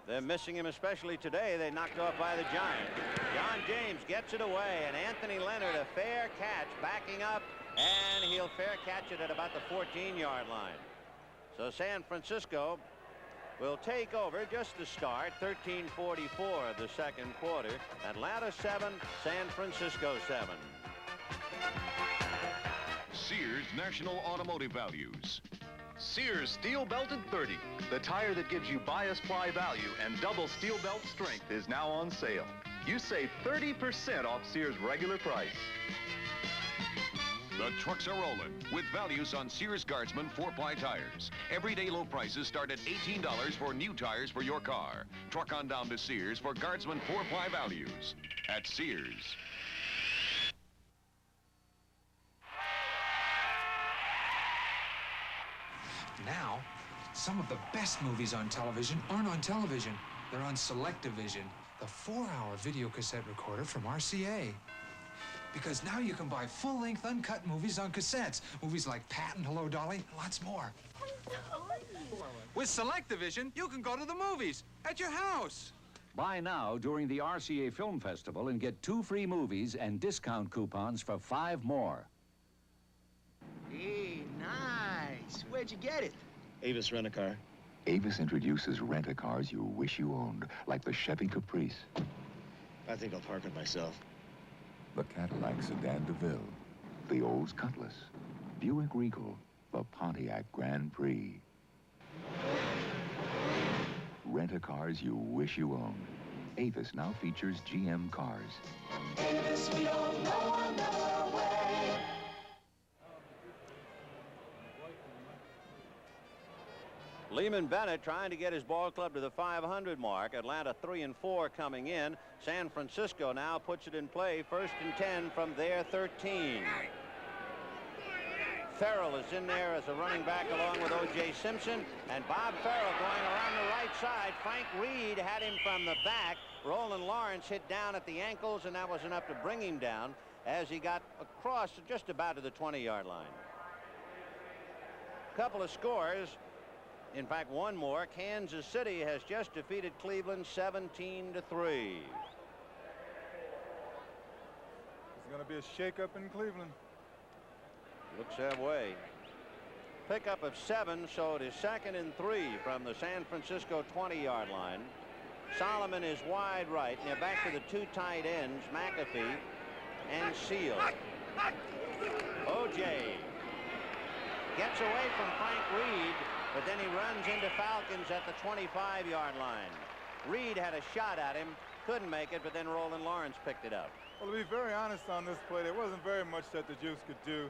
They're missing him, especially today. They knocked off by the Giants. John James gets it away, and Anthony Leonard, a fair catch, backing up, and he'll fair catch it at about the 14-yard line. So San Francisco will take over just to start. 13:44 of the second quarter. Atlanta 7, San Francisco 7. Sears National Automotive Values. Sears Steel Belted 30, the tire that gives you bias ply value and double steel belt strength, is now on sale. You save 30% off Sears' regular price. The trucks are rolling with values on Sears Guardsman 4-ply tires. Everyday low prices start at $18 for new tires for your car. Truck on down to Sears for Guardsman 4-ply values at Sears. Now, some of the best movies on television aren't on television. They're on Select-Division, the 4-hour video cassette recorder from RCA. Because now you can buy full-length uncut movies on cassettes. Movies like Pat and Hello, Dolly, and lots more. With Select Division, you can go to the movies at your house. Buy now during the RCA Film Festival and get 2 free movies and discount coupons for 5 more. Hey, nice. Where'd you get it? Avis Rent-A-Car. Avis introduces rent-a-cars you wish you owned, like the Chevy Caprice. I think I'll park it myself. The Cadillac Sedan DeVille. The Olds Cutlass. Buick Regal. The Pontiac Grand Prix. Rent-a-cars you wish you owned. Avis now features GM cars. Avis, we don't know another way. Lehman Bennett trying to get his ball club to the 500 mark. Atlanta 3-4 coming in. San Francisco now puts it in play. 1st and 10 from their 13. Farrell is in there as a running back along with O.J. Simpson, and Bob Farrell going around the right side. Frank Reed had him from the back. Roland Lawrence hit down at the ankles, and that was enough to bring him down as he got across just about to the 20-yard line. Couple of scores. In fact, one more. Kansas City has just defeated Cleveland 17-3. It's going to be a shakeup in Cleveland. Looks that way. Pickup of 7, so it is 2nd and 3 from the San Francisco 20-yard line. Solomon is wide right. Now back to the 2 tight ends, McAfee and Seal. O.J. gets away from Frank Reed, but then he runs into Falcons at the 25-yard line. Reed had a shot at him, couldn't make it, but then Roland Lawrence picked it up. Well, to be very honest on this play, there wasn't very much that the Juice could do.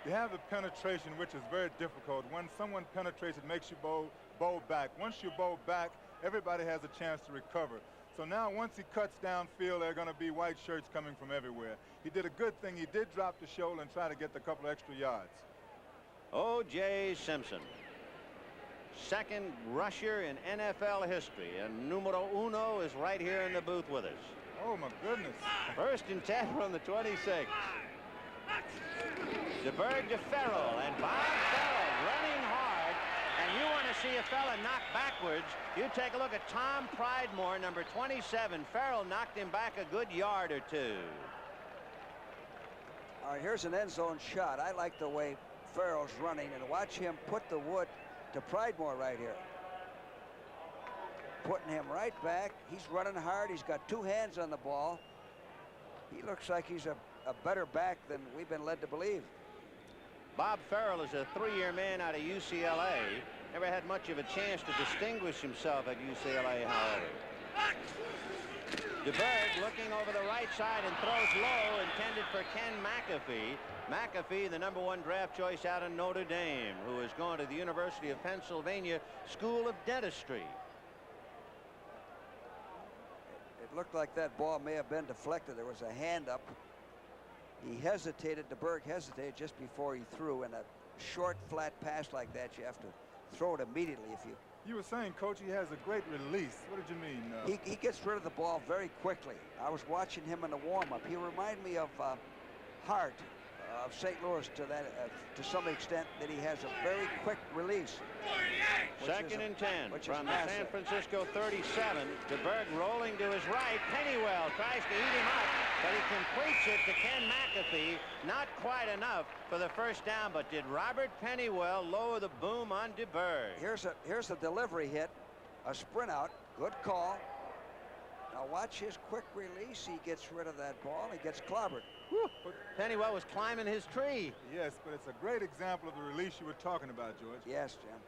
You have the penetration, which is very difficult. When someone penetrates, it makes you bow back. Once you bow back, everybody has a chance to recover. So now once he cuts downfield, there are going to be white shirts coming from everywhere. He did a good thing. He did drop the shoulder and try to get a couple extra yards. O.J. Simpson, 2nd rusher in NFL history, and numero uno is right here in the booth with us. Oh, my goodness. 1st and 10 from the 26. DeBerg to Farrell, and Bob Farrell running hard. And you want to see a fella knock backwards, you take a look at Tom Pridemore, number 27. Farrell knocked him back a good yard or 2. All right, here's an end zone shot. I like the way Farrell's running, and watch him put the wood to Pridemore right here. Putting him right back. He's running hard. He's got 2 hands on the ball. He looks like he's a better back than we've been led to believe. Bob Farrell is a 3-year man out of UCLA. Never had much of a chance to distinguish himself at UCLA, however. DeBerg looking over the right side and throws low, intended for Ken McAfee. McAfee, the #1 draft choice out of Notre Dame, who is going to the University of Pennsylvania School of Dentistry. It looked like that ball may have been deflected. There was a hand up. He hesitated. DeBerg hesitated just before he threw. In a short, flat pass like that, you have to throw it immediately. If you were saying, Coach, he has a great release. What did you mean? He gets rid of the ball very quickly. I was watching him in the warm-up. He reminded me of Hart of St. Louis to some extent, that he has a very quick release. 2nd and 10 from the San Francisco 37. DeBerg rolling to his right. Pennywell tries to eat him up, but he completes it to Ken McAfee. Not quite enough for the 1st down, but did Robert Pennywell lower the boom on DeBerg? Here's a delivery hit, a sprint out. Good call. Now watch his quick release. He gets rid of that ball. He gets clobbered. Pennywell was climbing his tree. Yes, but it's a great example of the release you were talking about, George. Yes, Jim.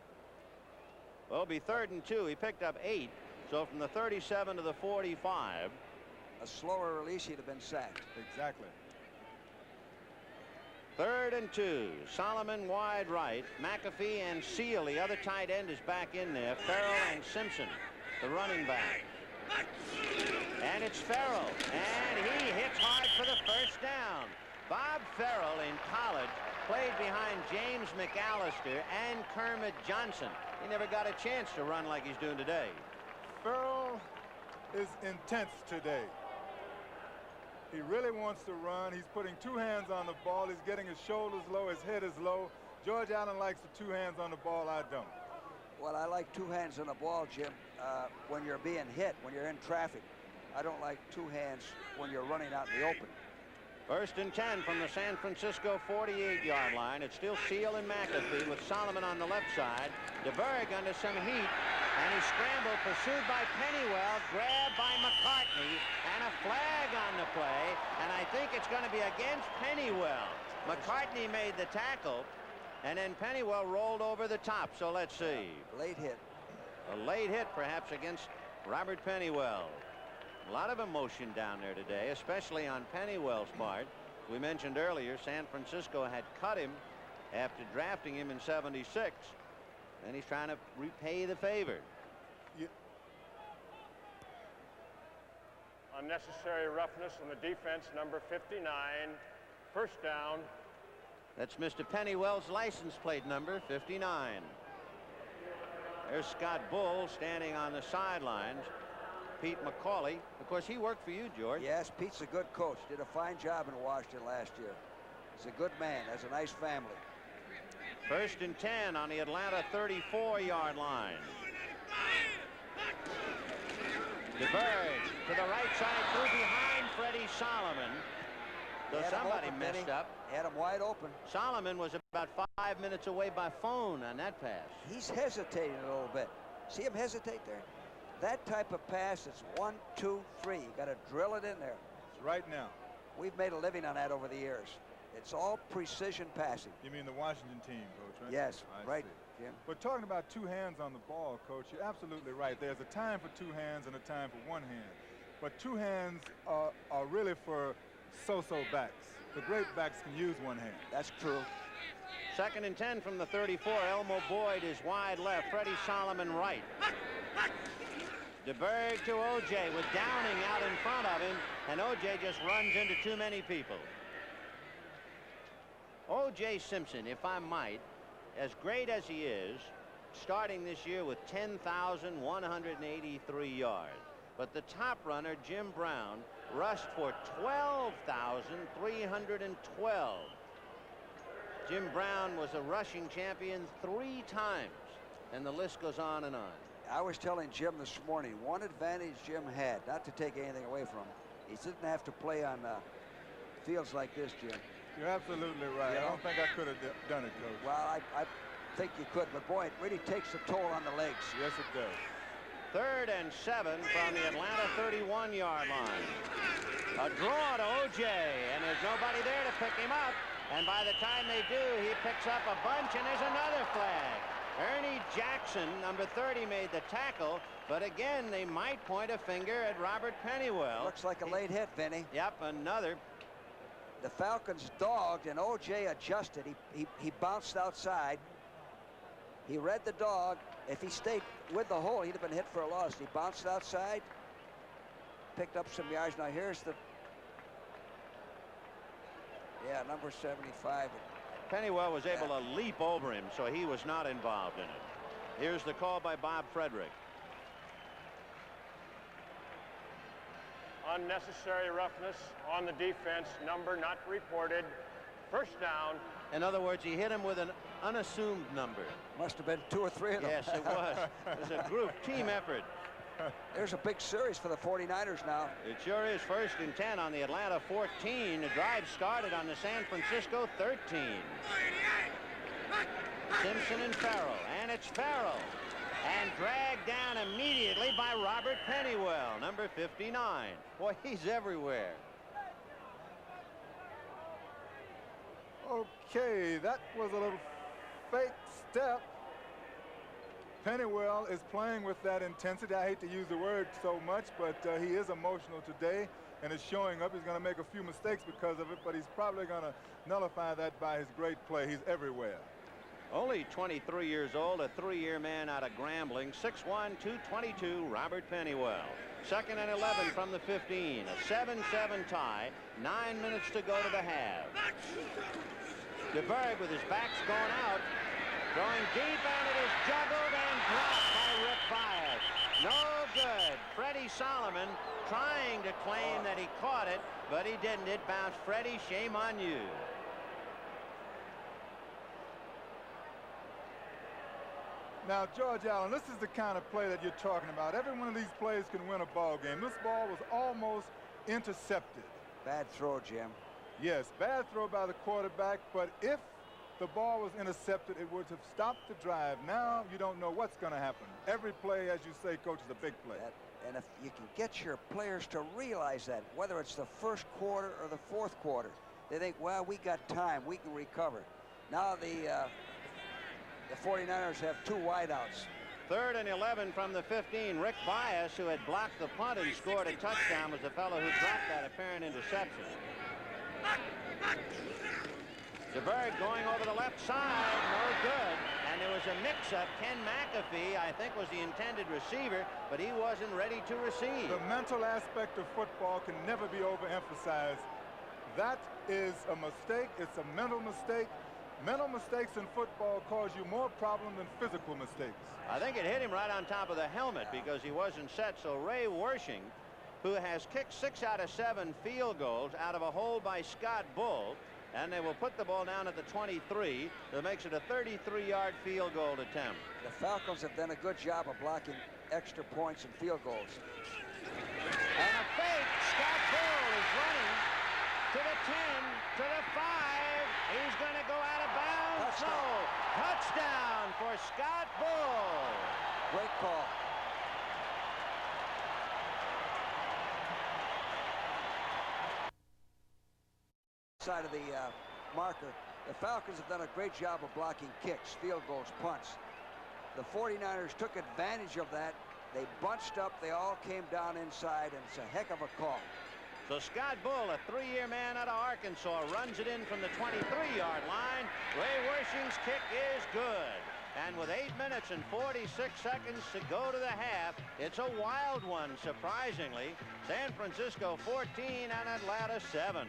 Well, it'll be 3rd and 2. He picked up 8. So from the 37 to the 45. A slower release, he'd have been sacked. Exactly. 3rd and 2. Solomon wide right. McAfee and Seal, the other tight end, is back in there. Farrell and Simpson, the running back. And it's Farrell, and he hits hard for the 1st down. Bob Farrell in college played behind James McAllister and Kermit Johnson. He never got a chance to run like he's doing today. Farrell is intense today. He really wants to run. He's putting two hands on the ball. He's getting his shoulders low, his head is low. George Allen likes the two hands on the ball. I don't. Well, I like two hands on the ball, Jim, when you're being hit, when you're in traffic. I don't like two hands when you're running out in the open. 1st and 10 from the San Francisco 48-yard line. It's still Seal and McAfee with Solomon on the left side. DeBerg under some heat, and he scrambled, pursued by Pennywell, grabbed by McCartney, and a flag on the play, and I think it's going to be against Pennywell. McCartney made the tackle, and then Pennywell rolled over the top, so let's see. Late hit. A late hit, perhaps, against Robert Pennywell. A lot of emotion down there today, especially on Pennywell's part. We mentioned earlier San Francisco had cut him after drafting him in '76, and he's trying to repay the favor. Unnecessary roughness on the defense, number 59. 1st down. That's Mr. Pennywell's license plate number, 59. There's Scott Bull standing on the sidelines. Pete McCauley. Of course, he worked for you, George. Yes, Pete's a good coach. Did a fine job in Washington last year. He's a good man. Has a nice family. 1st and 10 on the Atlanta 34-yard line. DeBerg to the right side, through behind Freddie Solomon. So somebody messed up. Had him wide open. Solomon was about 5 minutes away by phone on that pass. He's hesitating a little bit. See him hesitate there? That type of pass, it's 1, 2, 3. You got to drill it in there. It's right now. We've made a living on that over the years. It's all precision passing. You mean the Washington team, Coach, right? Yes, right, Jim. But talking about two hands on the ball, Coach, you're absolutely right. There's a time for two hands and a time for one hand. But two hands are really for so-so backs. The great backs can use one hand. That's true. 2nd and 10 from the 34. Elmo Boyd is wide left. Freddie Solomon right. DeBerg to O.J. with Downing out in front of him, and O.J. just runs into too many people. O.J. Simpson, if I might, as great as he is, starting this year with 10,183 yards. But the top runner, Jim Brown, rushed for 12,312. Jim Brown was a rushing champion 3 times, and the list goes on and on. I was telling Jim this morning, one advantage Jim had, not to take anything away from him, he didn't have to play on fields like this, Jim. You're absolutely right. I don't think I could have done it, Coach. Well, I think you could, but boy, it really takes a toll on the legs. Yes, it does. 3rd and 7 from the Atlanta 31-yard line. A draw to O.J., and there's nobody there to pick him up. And by the time they do, he picks up a bunch, and there's another flag. Ernie Jackson, number 30, made the tackle, but again, they might point a finger at Robert Pennywell. Looks like a late hit, Vinny. Yep, another. The Falcons dogged, and O.J. adjusted. He bounced outside. He read the dog. If he stayed with the hole, he'd have been hit for a loss. He bounced outside, picked up some yards. Now here's the, number 75. Pennywell was able to leap over him, so he was not involved in it. Here's the call by Bob Frederick. Unnecessary roughness on the defense, number not reported. 1st down. In other words, he hit him with an unassumed number. Must have been 2 or 3 of them. Yes, it was. It was a group team effort. There's a big series for the 49ers now. It sure is. 1st and 10 on the Atlanta 14. The drive started on the San Francisco 13. Simpson and Farrell, and it's Farrell. And dragged down immediately by Robert Pennywell, number 59. Boy, he's everywhere. Okay, that was a little fake step. Pennywell is playing with that intensity. I hate to use the word so much, but he is emotional today, and it's showing up. He's going to make a few mistakes because of it, but he's probably going to nullify that by his great play. He's everywhere. Only 23 years old, a 3-year man out of Grambling. 6'1", 222, Robert Pennywell. 2nd and 11 from the 15. A 7-7 tie. 9 minutes to go to the half. DeBerg with his backs going out. Throwing deep, and it is juggled and dropped by Rick Bias. No good. Freddie Freddie Solomon trying to claim that he caught it, but he didn't. It bounced. Freddie, shame on you. Now, George Allen, this is the kind of play that you're talking about. Every one of these plays can win a ball game. This ball was almost intercepted. Bad throw, Jim. Yes, bad throw by the quarterback, but if the ball was intercepted, it would have stopped the drive. Now you don't know what's going to happen. Every play, as you say, Coach, is a big play. And if you can get your players to realize that, whether it's the first quarter or the fourth quarter, they think, well, we got time, we can recover. Now the 49ers have 2 wideouts. 3rd and 11 from the 15. Rick Bias, who had blocked the punt and scored a touchdown, was the fellow who dropped that apparent interception. DeBerg going over the left side, no good. And there was a mix-up. Ken McAfee, I think, was the intended receiver, but he wasn't ready to receive. The mental aspect of football can never be overemphasized. That is a mistake. It's a mental mistake. Mental mistakes in football cause you more problem than physical mistakes. I think it hit him right on top of the helmet because he wasn't set. So Ray Wershing, who has kicked 6 out of 7 field goals out of a hole by Scott Bull, and they will put the ball down at the 23. That makes it a 33-yard field goal attempt. The Falcons have done a good job of blocking extra points and field goals. And a fake. Scott Bull is running to the 10, to the 5. He's going to go out of bounds. No. Touchdown for Scott Bull. Great call. Side of the marker. The Falcons have done a great job of blocking kicks, field goals, punts. The 49ers took advantage of that. They bunched up. They all came down inside, and it's a heck of a call. So Scott Bull, a 3-year man out of Arkansas, runs it in from the 23-yard line. Ray Wershing's kick is good. And with 8 minutes and 46 seconds to go to the half, it's a wild one, surprisingly. San Francisco 14 and Atlanta 7.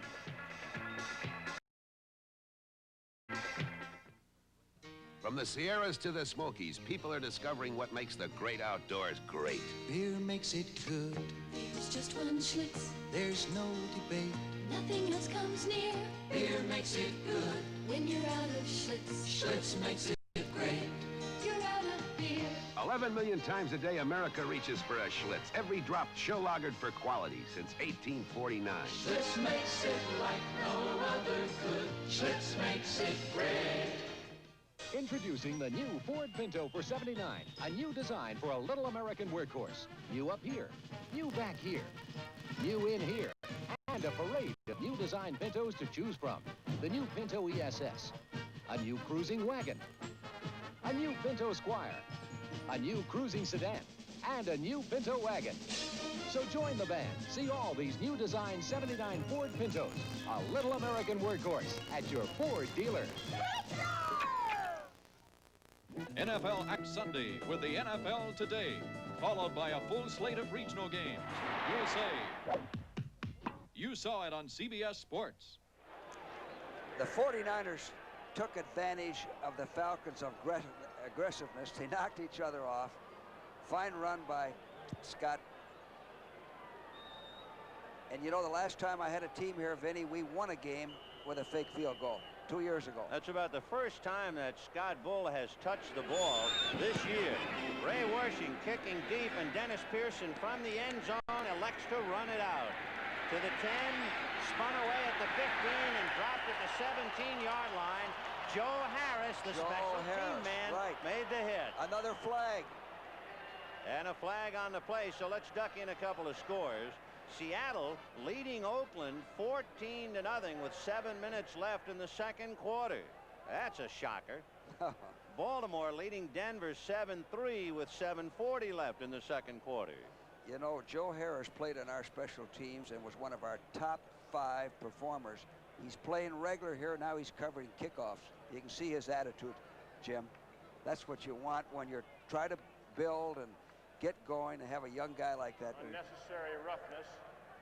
From the Sierras to the Smokies, people are discovering what makes the great outdoors great. Beer makes it good. There's just one Schlitz. There's no debate. Nothing else comes near. Beer makes it good. When you're out of Schlitz. Schlitz makes it great. You're out of beer. 11 million times a day, America reaches for a Schlitz. Every drop show lagered for quality since 1849. Schlitz makes it like no other good. Schlitz makes it great. Introducing the new Ford Pinto for $79. A new design for a little American workhorse. New up here, new back here, new in here, and a parade of new design Pintos to choose from. The new Pinto ESS, a new cruising wagon, a new Pinto Squire, a new cruising sedan, and a new Pinto wagon. So join the band. See all these new design 79 Ford Pintos. A little American workhorse at your Ford dealer. NFL Act Sunday with the NFL Today, followed by a full slate of regional games. You'll say, you saw it on CBS Sports. The 49ers took advantage of the Falcons' aggressiveness. They knocked each other off. Fine run by Scott. And you know, the last time I had a team here, Vinny, we won a game with a fake field goal 2 years ago. That's about the first time that Scott Bull has touched the ball this year. Ray Wershing kicking deep, and Dennis Pearson from the end zone elects to run it out. To the 10, spun away at the 15 and dropped at the 17-yard line. Joe Harris, the special team man, made the hit. Another flag. And a flag on the play, so let's duck in a couple of scores. Seattle leading Oakland 14-0 with 7 minutes left in the second quarter. That's a shocker. Baltimore leading Denver 7-3 with 7:40 left in the second quarter. You know, Joe Harris played on our special teams and was one of our top 5 performers. He's playing regular here. Now he's covering kickoffs. You can see his attitude, Jim. That's what you want when you're trying to build and get going, and have a young guy like that. Unnecessary roughness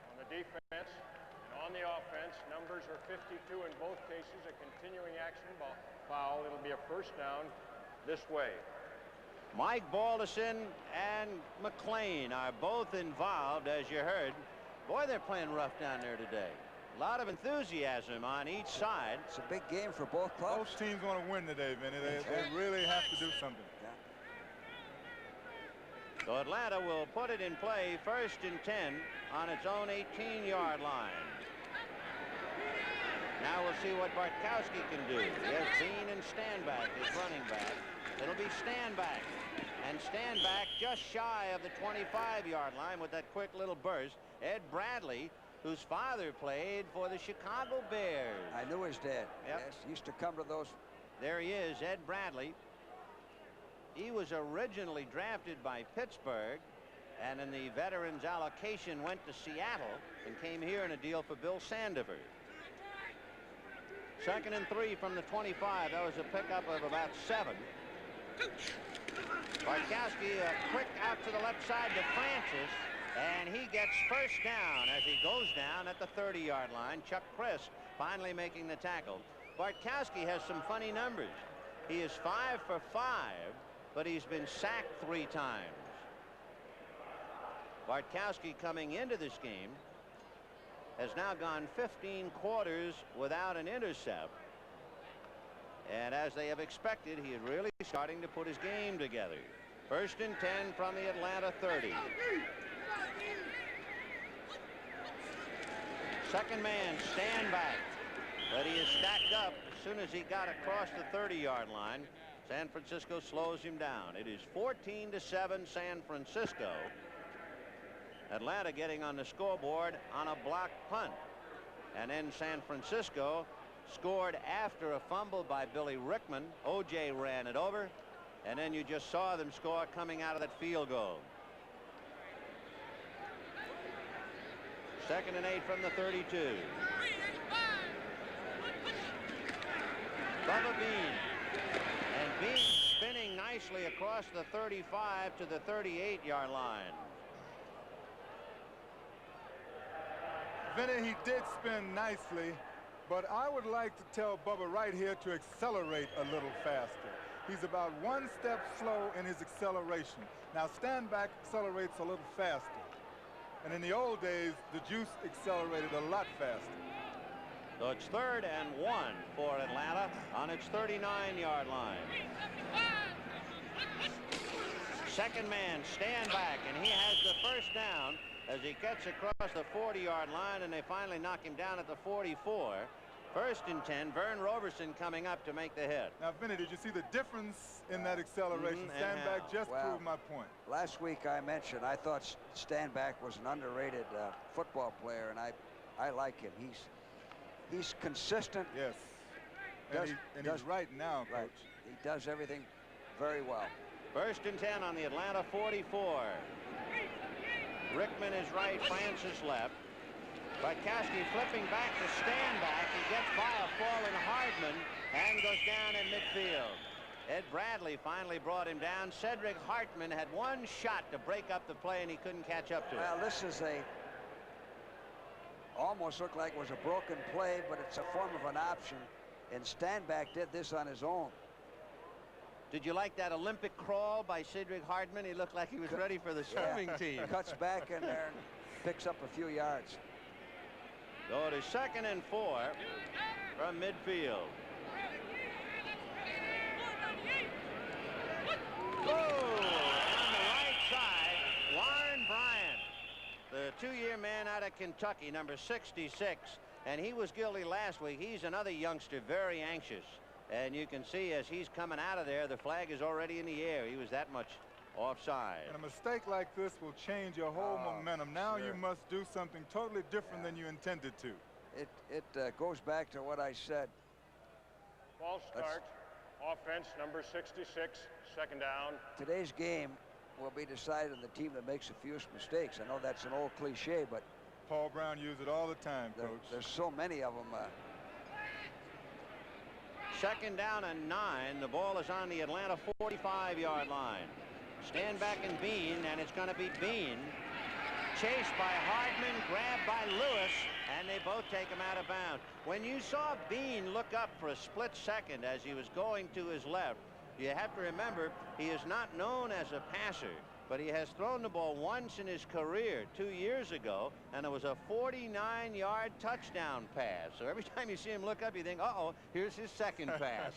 on the defense and on the offense. Numbers are 52 in both cases. A continuing action foul. It'll be a first down this way. Mike Balderson and McLean are both involved, as you heard. Boy, they're playing rough down there today. A lot of enthusiasm on each side. It's a big game for both clubs. Both teams want to win today, Vinny. They really have to do something. Yeah. So Atlanta will put it in play, 1st and 10 on its own 18-yard line. Now we'll see what Bartkowski can do. Yes, Bean and Stanback is running back. It'll be Stanback. And Stanback just shy of the 25-yard line with that quick little burst. Ed Bradley, whose father played for the Chicago Bears. I knew his dad. Yep. Yes, he used to come to those. There he is, Ed Bradley. He was originally drafted by Pittsburgh, and in the veterans allocation went to Seattle and came here in a deal for Bill Sandifer. 2nd and 3 from the 25. That was a pickup of about 7. Bartkowski quick out to the left side to Francis, and he gets 1st down as he goes down at the 30-yard line. Chuck Chris finally making the tackle. Bartkowski has some funny numbers. He is 5 for 5, but he's been sacked 3 times. Bartkowski, coming into this game, has now gone 15 quarters without an intercept. And as they have expected, he is really starting to put his game together. 1st and 10 from the Atlanta 30. 2nd man, Stanback. But he is stacked up as soon as he got across the 30-yard line. San Francisco slows him down. It is 14-7 San Francisco. Atlanta getting on the scoreboard on a blocked punt. And then San Francisco scored after a fumble by Billy Rickman. O.J. ran it over. And then you just saw them score coming out of that field goal. 2nd and 8 from the 32. Bubba Bean. And Bean spinning nicely across the 35 to the 38-yard line. Vinny, he did spin nicely, but I would like to tell Bubba right here to accelerate a little faster. He's about 1 step slow in his acceleration. Now, Stanback accelerates a little faster. And in the old days, the Juice accelerated a lot faster. So it's 3rd and 1 for Atlanta on its 39-yard line. 2nd man, Stanback, and he has the 1st down as he gets across the 40-yard line, and they finally knock him down at the 44. 1st and 10. Vern Roberson coming up to make the hit. Now, Vinny, did you see the difference in that acceleration? Stanback just proved my point. Last week I mentioned I thought Stanback was an underrated football player, and I like him. He's consistent. Yes. And he's right now, Coach. Right. He does everything very well. 1st and 10 on the Atlanta 44. Rickman is right, Francis left. Bartkowski flipping back to Stanback. He gets by a fallen Hardman and goes down in midfield. Ed Bradley finally brought him down. Cedric Hartman had 1 shot to break up the play, and he couldn't catch up to it. Well, this is almost looked like it was a broken play, but it's a form of an option, and Stanback did this on his own. Did you like that Olympic crawl by Cedric Hartman? He looked like he was ready for the swimming team. Cuts back in there and picks up a few yards. So it is 2nd and 4 from midfield. Oh, on the right side, Warren Bryant, the 2-year man out of Kentucky, number 66, and he was guilty last week. He's another youngster, very anxious, and you can see as he's coming out of there, the flag is already in the air. He was that much offside. And a mistake like this will change your whole momentum. Now you must do something totally different than you intended to. It goes back to what I said. Ball start. Offense number 66. 2nd down. Today's game will be decided on the team that makes the fewest mistakes. I know that's an old cliche, but Paul Brown used it all the time, Coach. There's so many of them. 2nd down and 9. The ball is on the Atlanta 45-yard line. Stanback and Bean, and it's going to be Bean. Chased by Hardman, grabbed by Lewis, and they both take him out of bounds. When you saw Bean look up for a split second as he was going to his left, You have to remember, he is not known as a passer, but he has thrown the ball once in his career 2 years ago, and it was a 49-yard touchdown pass. So every time you see him look up, you think, uh-oh, here's his second pass.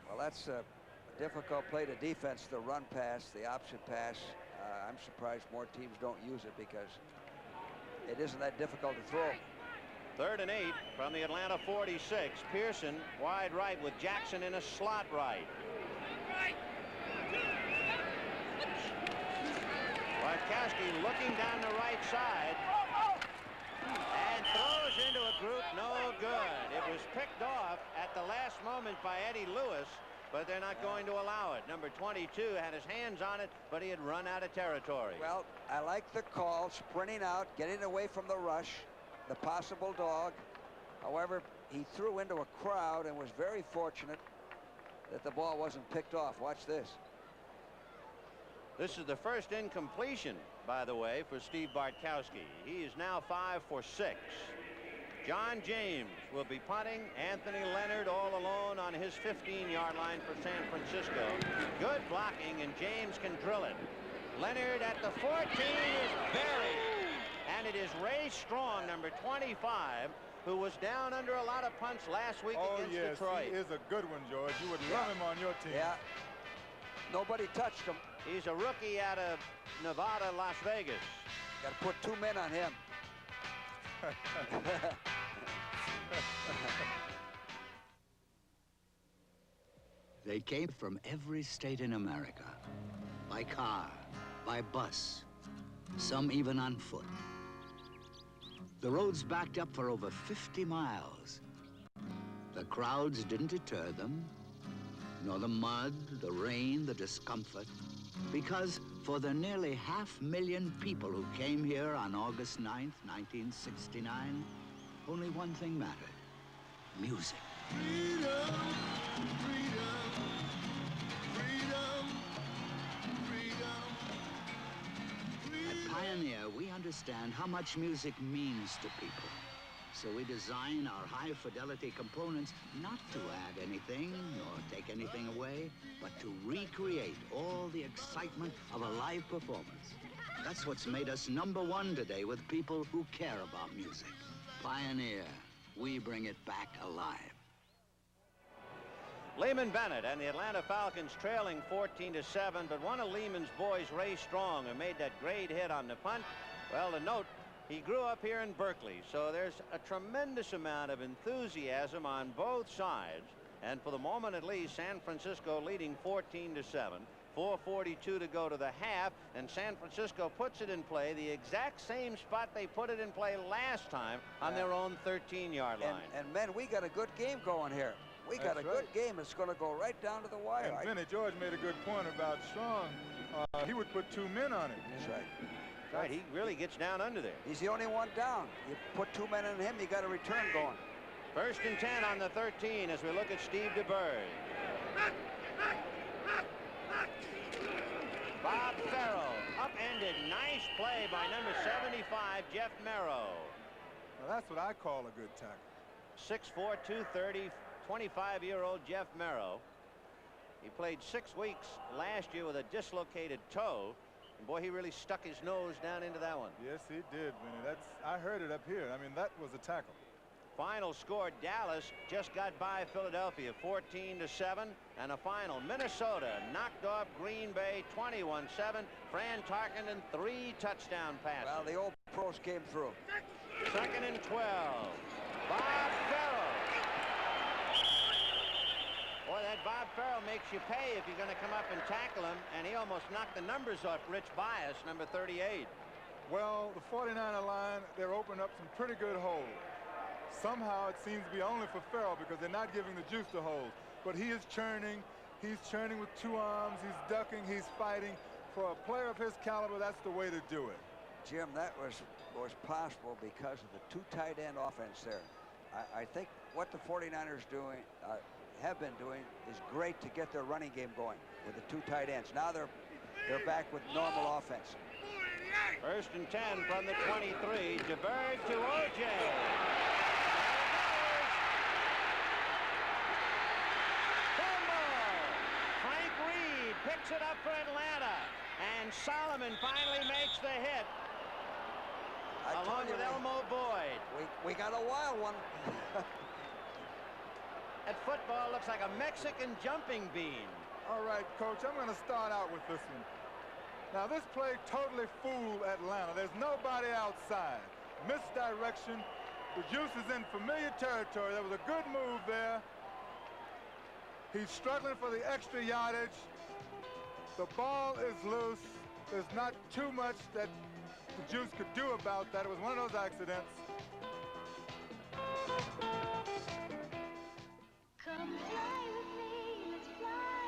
Well, that's a difficult play to defense, the run pass, the option pass. I'm surprised more teams don't use it because it isn't that difficult to throw. 3rd and 8 from the Atlanta 46. Pearson wide right with Jackson in a slot right. Bartkowski looking down the right side and throws into a group. No good. It was picked off at the last moment by Eddie Lewis, but they're not going to allow it. Number 22 had his hands on it, but he had run out of territory. Well, I like the call, sprinting out, getting away from the rush, the possible dog. However, he threw into a crowd and was very fortunate that the ball wasn't picked off. Watch this. This is the first incompletion, by the way, for Steve Bartkowski. He is now 5 for 6. John James will be punting. Anthony Leonard all alone on his 15-yard line for San Francisco. Good blocking, and James can drill it. Leonard at the 14 is buried. And it is Ray Strong, number 25, who was down under a lot of punts last week against Detroit. He is a good one, George. You would love him on your team. Yeah. Nobody touched him. He's a rookie out of Nevada, Las Vegas. Got to put 2 men on him. They came from every state in America, by car, by bus, some even on foot. The roads backed up for over 50 miles. The crowds didn't deter them, nor the mud, the rain, the discomfort, because for the nearly 500,000 people who came here on August 9th, 1969, only one thing mattered: music. Freedom, freedom, freedom, freedom. At Pioneer, we understand how much music means to people. So we design our high-fidelity components not to add anything nor take anything away, but to recreate all the excitement of a live performance. That's what's made us #1 today with people who care about music. Pioneer, we bring it back alive. Lehman Bennett and the Atlanta Falcons trailing 14-7, but one of Lehman's boys, Ray Strong, who made that great hit on the punt, well, to note, he grew up here in Berkeley, so there's a tremendous amount of enthusiasm on both sides. And for the moment, at least, San Francisco leading 14-7. 4:42 to go to the half, and San Francisco puts it in play the exact same spot they put it in play last time on their own 13-yard line. And men, we got a good game going here. We got a good game. It's going to go right down to the wire. And Vinny, George made a good point about Strong. He would put 2 men on it. That's right. Right, he really gets down under there. He's the only one down. You put 2 men on him, you got a return going. 1st and 10 on the 13 as we look at Steve DeBerg. Bob Farrell, upended. Nice play by number 75, Jeff Merrow. Now that's what I call a good tackle. 6'4", 230, 25-year-old Jeff Merrow. He played 6 weeks last year with a dislocated toe. And boy, he really stuck his nose down into that one. Yes, he did, Vinny. I heard it up here. I mean, that was a tackle. Final score, Dallas just got by Philadelphia 14-7, and a final, Minnesota knocked off Green Bay 21-7. Fran Tarkenton 3 touchdown passes. Well, the old pros came through. 2nd and 12. Bob Farrell. Boy, that Bob Farrell makes you pay if you're going to come up and tackle him, and he almost knocked the numbers off Rich Bias, number 38. Well, the 49er line, they're opening up some pretty good holes. Somehow it seems to be only for Farrell because they're not giving the juice to holes. But he is churning. He's churning with 2 arms. He's ducking. He's fighting. For a player of his caliber, that's the way to do it. Jim, that was possible because of the 2 tight end offense there. I think what the 49ers have been doing is great to get their running game going with the 2 tight ends. Now they're back with normal offense. 1st and 10 from the 23. DeBerg to O.J. Backs it up for Atlanta. And Solomon finally makes the hit. Along with Elmo Boyd. We got a wild one. That football looks like a Mexican jumping bean. All right, Coach, I'm going to start out with this one. Now, this play totally fooled Atlanta. There's nobody outside. Misdirection. The Juice is in familiar territory. There was a good move there. He's struggling for the extra yardage. The ball is loose. There's not too much that the Juice could do about that. It was one of those accidents. Come fly with me, let's fly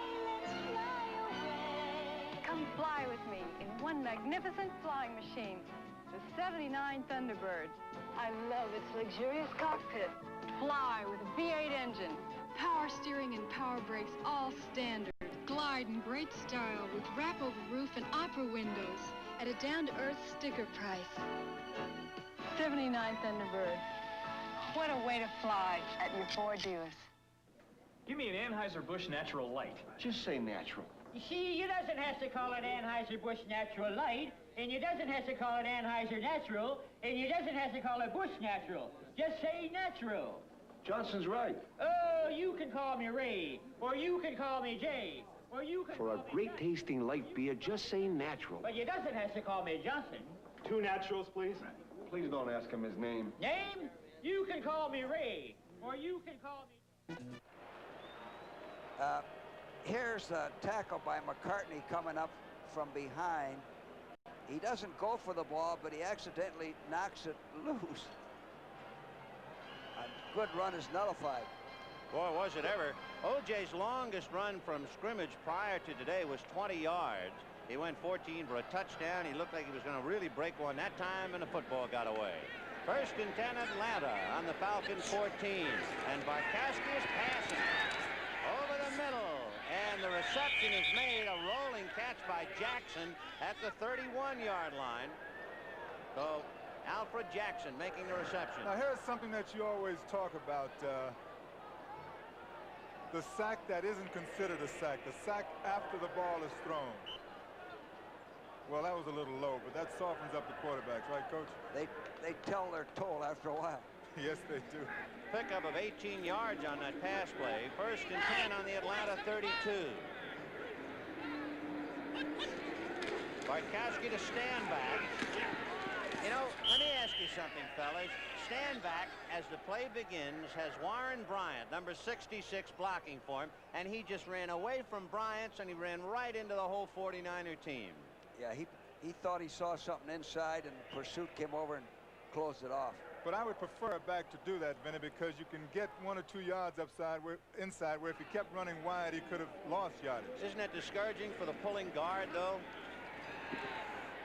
away. Come fly with me in one magnificent flying machine, the 79 Thunderbird. I love its luxurious cockpit. Fly with a V8 engine. Power steering and power brakes, all standard. Glide in great style with wrap-over roof and opera windows at a down-to-earth sticker price. 79 Thunderbird. What a way to fly at your Ford dealers. Give me an Anheuser-Busch Natural Light. Just say natural. You see, you doesn't have to call it Anheuser-Busch Natural Light, and you doesn't have to call it Anheuser Natural, and you doesn't have to call it Busch Natural. Just say natural. Johnson's right. Oh, you can call me Ray, or you can call me Jay, or you can For call a me great tasting light beer, just say natural. But you doesn't have to call me Johnson. 2 naturals, please. Please don't ask him his name. Name? You can call me Ray, or you can call me... Here's a tackle by McCartney coming up from behind. He doesn't go for the ball, but he accidentally knocks it loose. A good run is nullified. Boy, was it ever. O.J.'s longest run from scrimmage prior to today was 20 yards. He went 14 for a touchdown. He looked like he was going to really break one that time, and the football got away. 1st and 10 Atlanta on the Falcons 14. And Barkowski is passing over the middle. And the reception is made, a rolling catch by Jackson at the 31-yard line. So Alfred Jackson making the reception. Now, here's something that you always talk about. The sack that isn't considered a sack. The sack after the ball is thrown. Well, that was a little low, but that softens up the quarterbacks, right, Coach? They tell their toll after a while. Yes, they do. Pickup of 18 yards on that pass play. 1st and 10 on the Atlanta 32. Barkowski to stand back. You know, let me ask you something, fellas. Stand back as the play begins has Warren Bryant, number 66, blocking for him, and he just ran away from Bryant's and he ran right into the whole 49er team. Yeah, he thought he saw something inside, and pursuit came over and closed it off. But I would prefer a back to do that, Vinny, because you can get 1 or 2 yards inside, where if he kept running wide, he could have lost yardage. Isn't that discouraging for the pulling guard, though?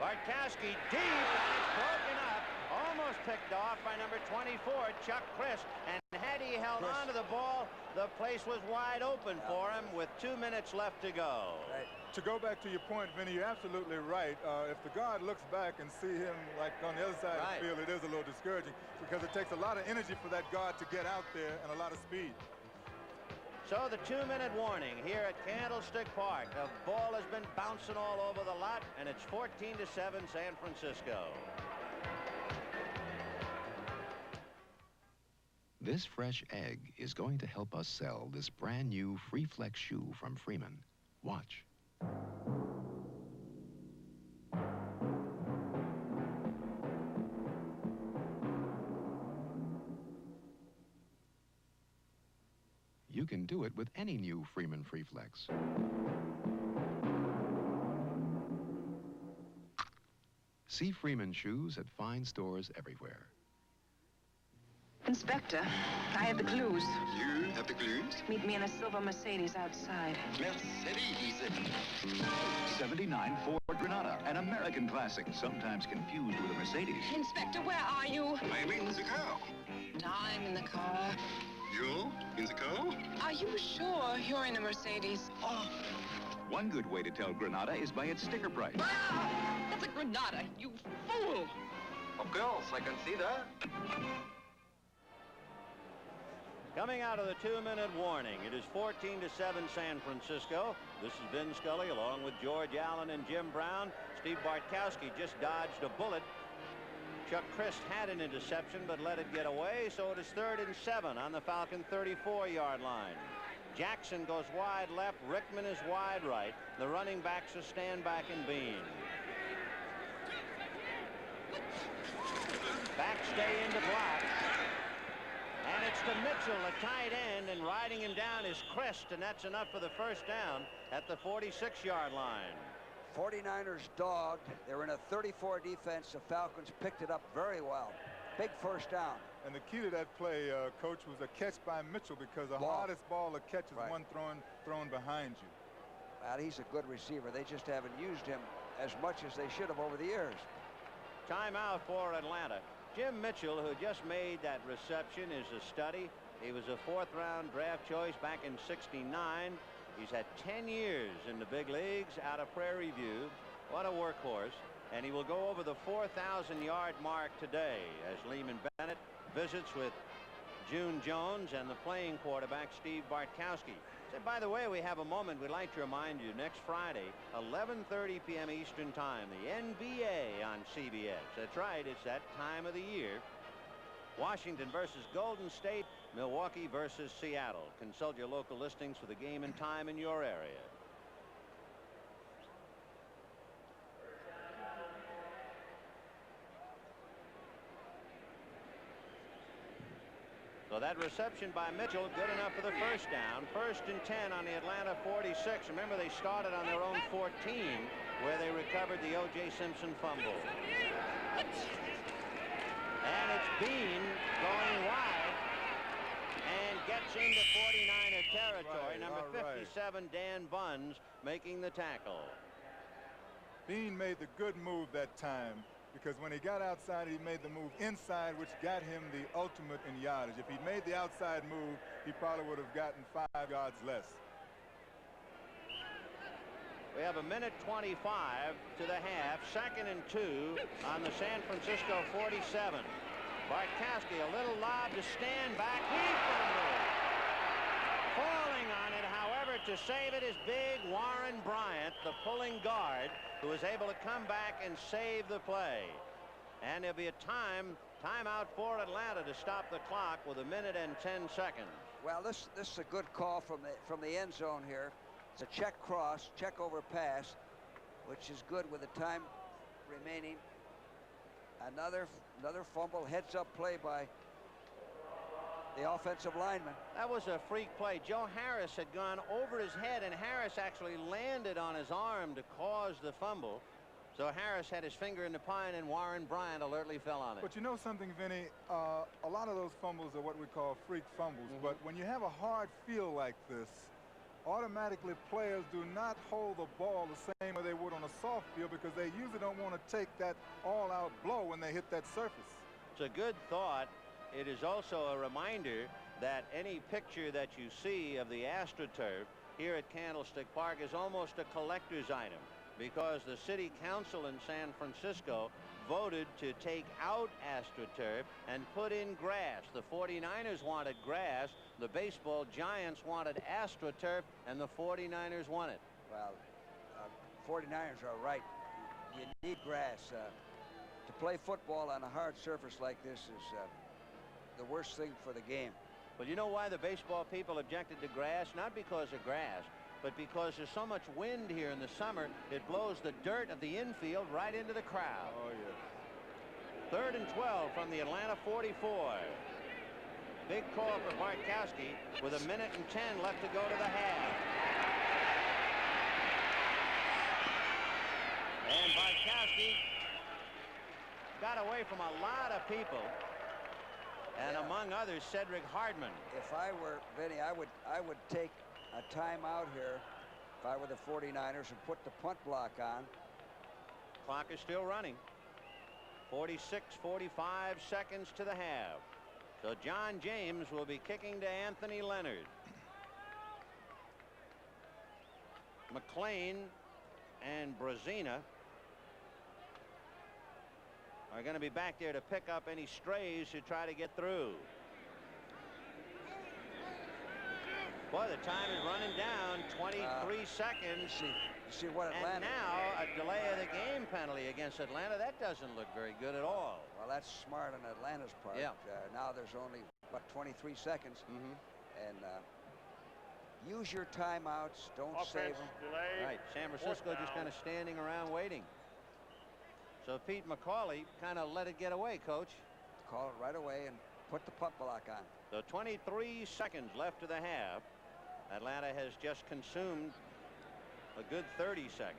Barkowski deep, and it's broken up. Almost picked off by number 24, Chuck Chris. And had he held on to the ball, the place was wide open for him with 2 minutes left to go. Right. To go back to your point, Vinny, you're absolutely right. If the guard looks back and see him like on the other side of the field, it is a little discouraging because it takes a lot of energy for that guard to get out there and a lot of speed. So the 2-minute warning here at Candlestick Park. The ball has been bouncing all over the lot, and it's 14-7 San Francisco. This fresh egg is going to help us sell this brand new Free Flex shoe from Freeman. Watch. You can do it with any new Freeman Free Flex. See Freeman shoes at fine stores everywhere. Inspector, I have the clues. You have the clues? Meet me in a silver Mercedes outside. Mercedes. 79 Ford Granada, an American classic, sometimes confused with a Mercedes. Inspector, where are you? I'm in the car. I'm in the car. You in the car? Are you sure you're in a Mercedes? Oh. One good way to tell Granada is by its sticker price. Ah, that's a Granada, you fool! Of course, I can see that. Coming out of the 2-minute warning, it is 14-7 San Francisco. This is Vin Scully along with George Allen and Jim Brown. Steve Bartkowski just dodged a bullet. Chuck Christ had an interception but let it get away, so it is 3rd and 7 on the Falcon 34-yard line. Jackson goes wide left. Rickman is wide right. The running backs are Stanback and Bean. Backstay into block. And it's to Mitchell, a tight end, and riding him down is Christ, and that's enough for the first down at the 46-yard line. 49ers dogged. They were in a 34 defense. The Falcons picked it up very well. Big first down. And the key to that play, Coach, was a catch by Mitchell, because the hardest ball to catch is one thrown behind you. Well, he's a good receiver. They just haven't used him as much as they should have over the years. Timeout for Atlanta. Jim Mitchell, who just made that reception, is a study. He was a 4th-round draft choice back in '69. He's had 10 years in the big leagues out of Prairie View. What a workhorse. And he will go over the 4,000-yard mark today as Lehman Bennett visits with June Jones and the playing quarterback Steve Bartkowski. So, by the way, we have a moment we'd like to remind you. Next Friday, 11:30 p.m. Eastern Time, the NBA on CBS. That's right, it's that time of the year. Washington versus Golden State, Milwaukee versus Seattle. Consult your local listings for the game and time in your area. So that reception by Mitchell, good enough for the first down. 1st and 10 on the Atlanta 46. Remember, they started on their own 14, where they recovered the O.J. Simpson fumble. And it's Bean going wide and gets into 49er territory. Number 57, Dan Buns, making the tackle. Bean made the good move that time, because when he got outside, he made the move inside, which got him the ultimate in yardage. If he'd made the outside move, he probably would have gotten 5 yards less. We have 1:25 to the half. 2nd and 2 on the San Francisco 47. Bartkowski, a little lob to Stanback. He fumbled. Falling on it, however, to save it is big Warren Bryant, the pulling guard, who was able to come back and save the play. And there'll be a timeout for Atlanta to stop the clock with 1:10. Well, this is a good call from the end zone here. It's a check cross, check over pass, which is good with the time remaining. Another fumble, heads up play by the offensive lineman. That was a freak play. Joe Harris had gone over his head, and Harris actually landed on his arm to cause the fumble. So Harris had his finger in the pie, and Warren Bryant alertly fell on it. But you know something, Vinny? A lot of those fumbles are what we call freak fumbles. But when you have a hard field like this, automatically players do not hold the ball the same way they would on a soft field, because they usually don't want to take that all-out blow when they hit that surface. It's a good thought. It is also a reminder that any picture that you see of the AstroTurf here at Candlestick Park is almost a collector's item, because the city council in San Francisco voted to take out AstroTurf and put in grass. The 49ers wanted grass, the baseball giants wanted AstroTurf, and the 49ers won it. Well, 49ers are right. You need grass. To play football on a hard surface like this is the worst thing for the game. Well, you know why the baseball people objected to grass? Not because of grass, but because there's so much wind here in the summer, it blows the dirt of the infield right into the crowd. Oh, yeah. 3rd and 12 from the Atlanta 44. Big call for Bartkowski with 1:10 left to go to the half. And Bartkowski got away from a lot of people, and among others, Cedric Hardman. If I were Vinny, I would take a timeout here if I were the 49ers and put the punt block on. Clock is still running. 45 seconds to the half. So John James will be kicking to Anthony Leonard. McLean and Brazina are going to be back there to pick up any strays who try to get through. Boy, the time is running down. 23 seconds. See what Atlanta... And now a delay of the game penalty against Atlanta. That doesn't look very good at all. Well, that's smart on Atlanta's part. Yeah. Now there's only, what, 23 seconds. And use your timeouts. Don't save them. Delay. Right. San Francisco just kind of standing around waiting. So Pete McCauley kind of let it get away, Coach. Call it right away and put the puck block on. So 23 seconds left to the half. Atlanta has just consumed a good 30 seconds.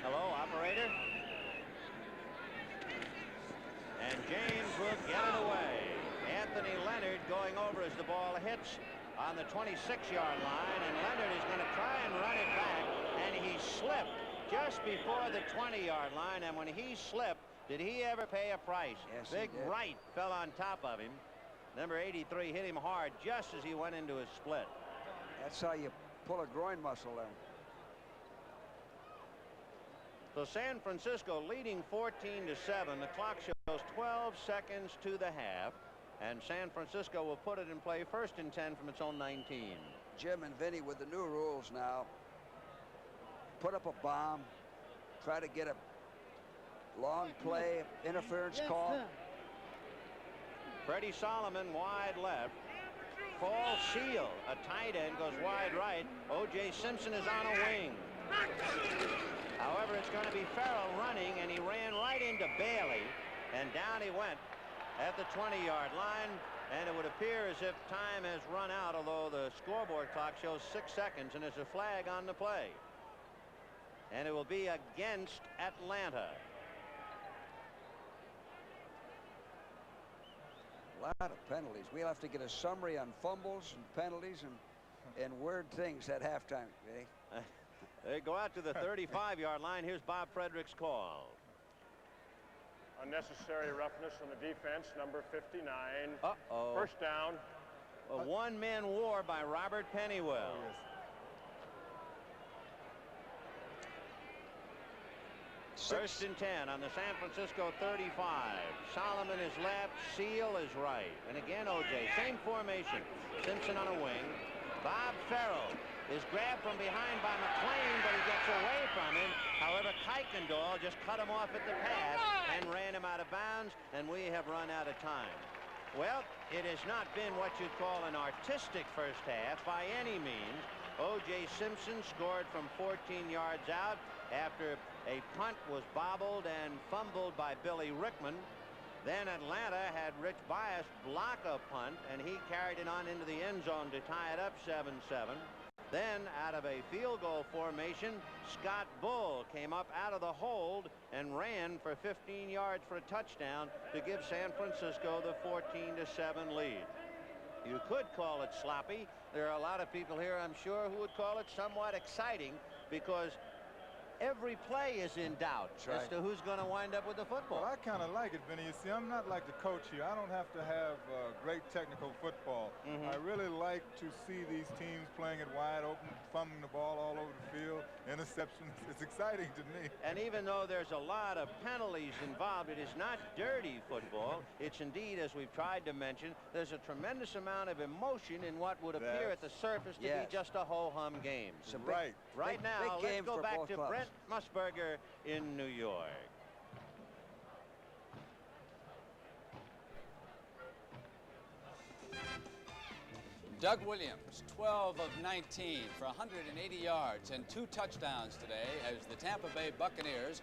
Hello, operator. And James will get it away. Anthony Leonard going over as the ball hits on the 26-yard line, and Leonard is going to try and run it back, and he slipped just before the 20-yard line, and when he slipped, did he ever pay a price? Yes, Big he did. right fell on top of him. Number 83 hit him hard just as he went into his split. That's how you pull a groin muscle there. So San Francisco leading 14-7. The clock shows 12 seconds to the half, and San Francisco will put it in play 1st and 10 from its own 19. Jim and Vinny, with the new rules now, put up a bomb, try to get a long play, interference call. Freddie Solomon wide left. Paul Seal, a tight end, goes wide right. O.J. Simpson is on a wing. However, it's going to be Farrell running, and he ran right into Bailey, and down he went at the 20-yard line, and it would appear as if time has run out, although the scoreboard clock shows 6 seconds, and there's a flag on the play. And it will be against Atlanta. A lot of penalties. We'll have to get a summary on fumbles and penalties and weird things at halftime. They go out to the 35-yard line. Here's Bob Frederick's call. Unnecessary roughness on the defense, number 59. Uh-oh. First down. A one-man war by Robert Pennywell. Oh, yes. First and 10 on the San Francisco 35. Solomon is left, Seal is right. And again, O.J., same formation. Simpson on a wing. Bob Farrell is grabbed from behind by McLean, but he gets away from him. However, Kuykendall just cut him off at the pass and ran him out of bounds, and we have run out of time. Well, it has not been what you'd call an artistic first half by any means. O.J. Simpson scored from 14 yards out after a punt was bobbled and fumbled by Billy Rickman. Then Atlanta had Rich Bias block a punt, and he carried it on into the end zone to tie it up 7-7. Then, out of a field goal formation, Scott Bull came up out of the hold and ran for 15 yards for a touchdown to give San Francisco the 14-7 lead. You could call it sloppy. There are a lot of people here, I'm sure, who would call it somewhat exciting, because every play is in doubt as to who's going to wind up with the football. Well, I kind of like it, Vinny. You see, I'm not like the coach here. I don't have to have great technical football. I really like to see these teams playing it wide open, fumbling the ball all over the field, interceptions. It's exciting to me. And even though there's a lot of penalties involved, it is not dirty football. It's indeed, as we've tried to mention, there's a tremendous amount of emotion in what would appear at the surface to be just a ho-hum game. Right now, let's go back to Brent Musburger in New York. Doug Williams, 12 of 19 for 180 yards and 2 touchdowns today as the Tampa Bay Buccaneers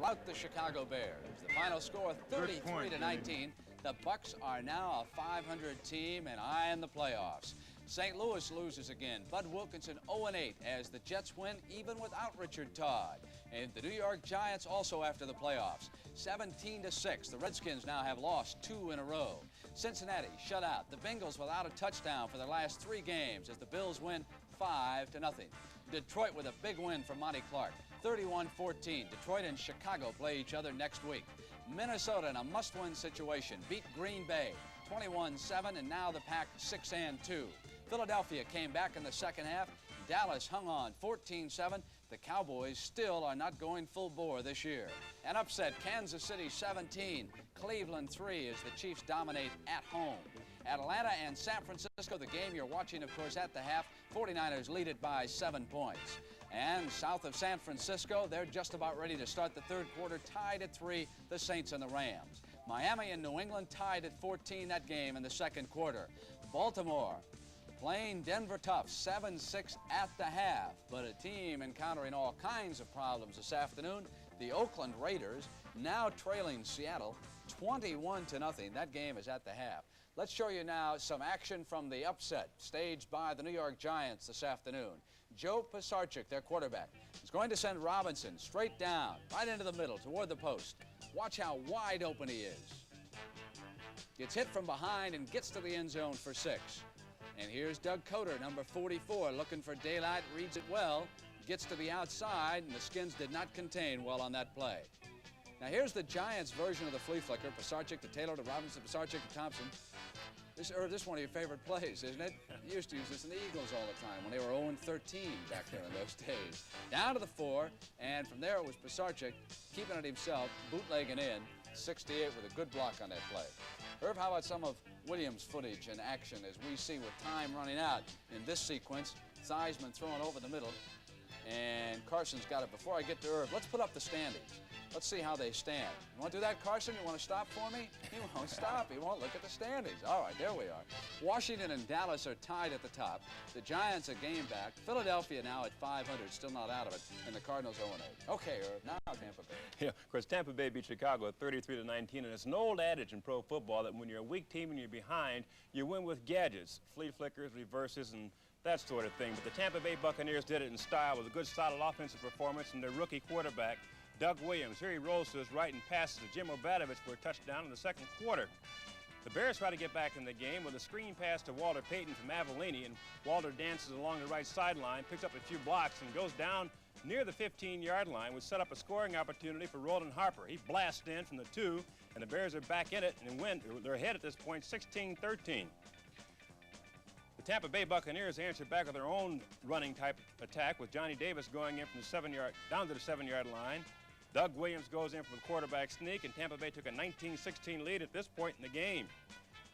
rout the Chicago Bears. The final score 33-19. The Bucs are now a 500 team and eyeing the playoffs. St. Louis loses again. Bud Wilkinson 0-8 as the Jets win even without Richard Todd. And the New York Giants also after the playoffs. 17-6. The Redskins now have lost 2 in a row. Cincinnati shut out. The Bengals without a touchdown for their last 3 games as the Bills win 5-0. Detroit with a big win for Monty Clark. 31-14. Detroit and Chicago play each other next week. Minnesota in a must-win situation beat Green Bay 21-7, and now the Pack 6-2. Philadelphia came back in the second half. Dallas hung on 14-7. The Cowboys still are not going full bore this year. An upset, Kansas City 17, Cleveland 3 as the Chiefs dominate at home. Atlanta and San Francisco, the game you're watching, of course, at the half. 49ers lead it by 7 points. And south of San Francisco, they're just about ready to start the third quarter, tied at 3, the Saints and the Rams. Miami and New England tied at 14, that game in the second quarter. Baltimore playing Denver tough, 7-6 at the half. But a team encountering all kinds of problems this afternoon, the Oakland Raiders, now trailing Seattle 21-0. That game is at the half. Let's show you now some action from the upset staged by the New York Giants this afternoon. Joe Pisarcik, their quarterback, is going to send Robinson straight down, right into the middle, toward the post. Watch how wide open he is. Gets hit from behind and gets to the end zone for 6. And here's Doug Coder, number 44, looking for daylight, reads it well, gets to the outside, and the Skins did not contain well on that play. Now here's the Giants' version of the flea flicker. Pisarcik to Taylor to Robinson, Pisarcik to Thompson. This is one of your favorite plays, isn't it? You used to use this in the Eagles all the time when they were 0-13 back there in those days. Down to the 4, and from there it was Pisarcik keeping it himself, bootlegging in, 68 with a good block on that play. Herb, how about some of Williams' footage in action as we see with time running out in this sequence? Theismann throwing over the middle, and Carson's got it. Before I get to Herb, let's put up the standings. Let's see how they stand. You want to do that, Carson? You want to stop for me? He won't stop. He won't look at the standings. All right, there we are. Washington and Dallas are tied at the top. The Giants a game back. Philadelphia now at 500, still not out of it. And the Cardinals 0-8. Okay, Herb, now Tampa Bay. Yeah, of course, Tampa Bay beat Chicago at 33-19, and it's an old adage in pro football that when you're a weak team and you're behind, you win with gadgets, flea flickers, reverses, and that sort of thing. But the Tampa Bay Buccaneers did it in style with a good, solid offensive performance and their rookie quarterback, Doug Williams. Here he rolls to his right and passes to Jim Obadovich for a touchdown in the second quarter. The Bears try to get back in the game with a screen pass to Walter Payton from Avellini, and Walter dances along the right sideline, picks up a few blocks, and goes down near the 15-yard line, which set up a scoring opportunity for Roland Harper. He blasts in from the 2, and the Bears are back in it and win. They're ahead at this point, 16-13. The Tampa Bay Buccaneers answered back with their own running type attack, with Johnny Davis going in from the down to the 7-yard line. Doug Williams goes in for the quarterback sneak, and Tampa Bay took a 19-16 lead at this point in the game.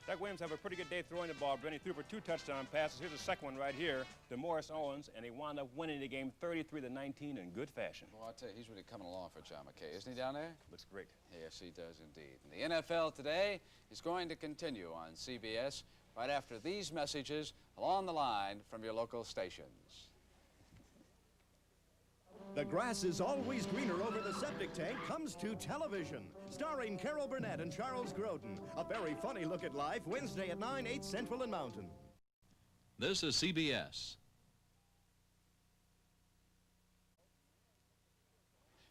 Doug Williams had a pretty good day throwing the ball, but he threw for 2 touchdown passes. Here's the second one right here to Morris Owens, and he wound up winning the game 33-19 in good fashion. Well, I'll tell you, he's really coming along for John McKay, isn't he, down there? Looks great. Yes, he does indeed. And the NFL today is going to continue on CBS right after these messages along the line from your local stations. The grass is always greener over the septic tank comes to television. Starring Carol Burnett and Charles Grodin. A very funny look at life, Wednesday at 9, 8 Central and Mountain. This is CBS.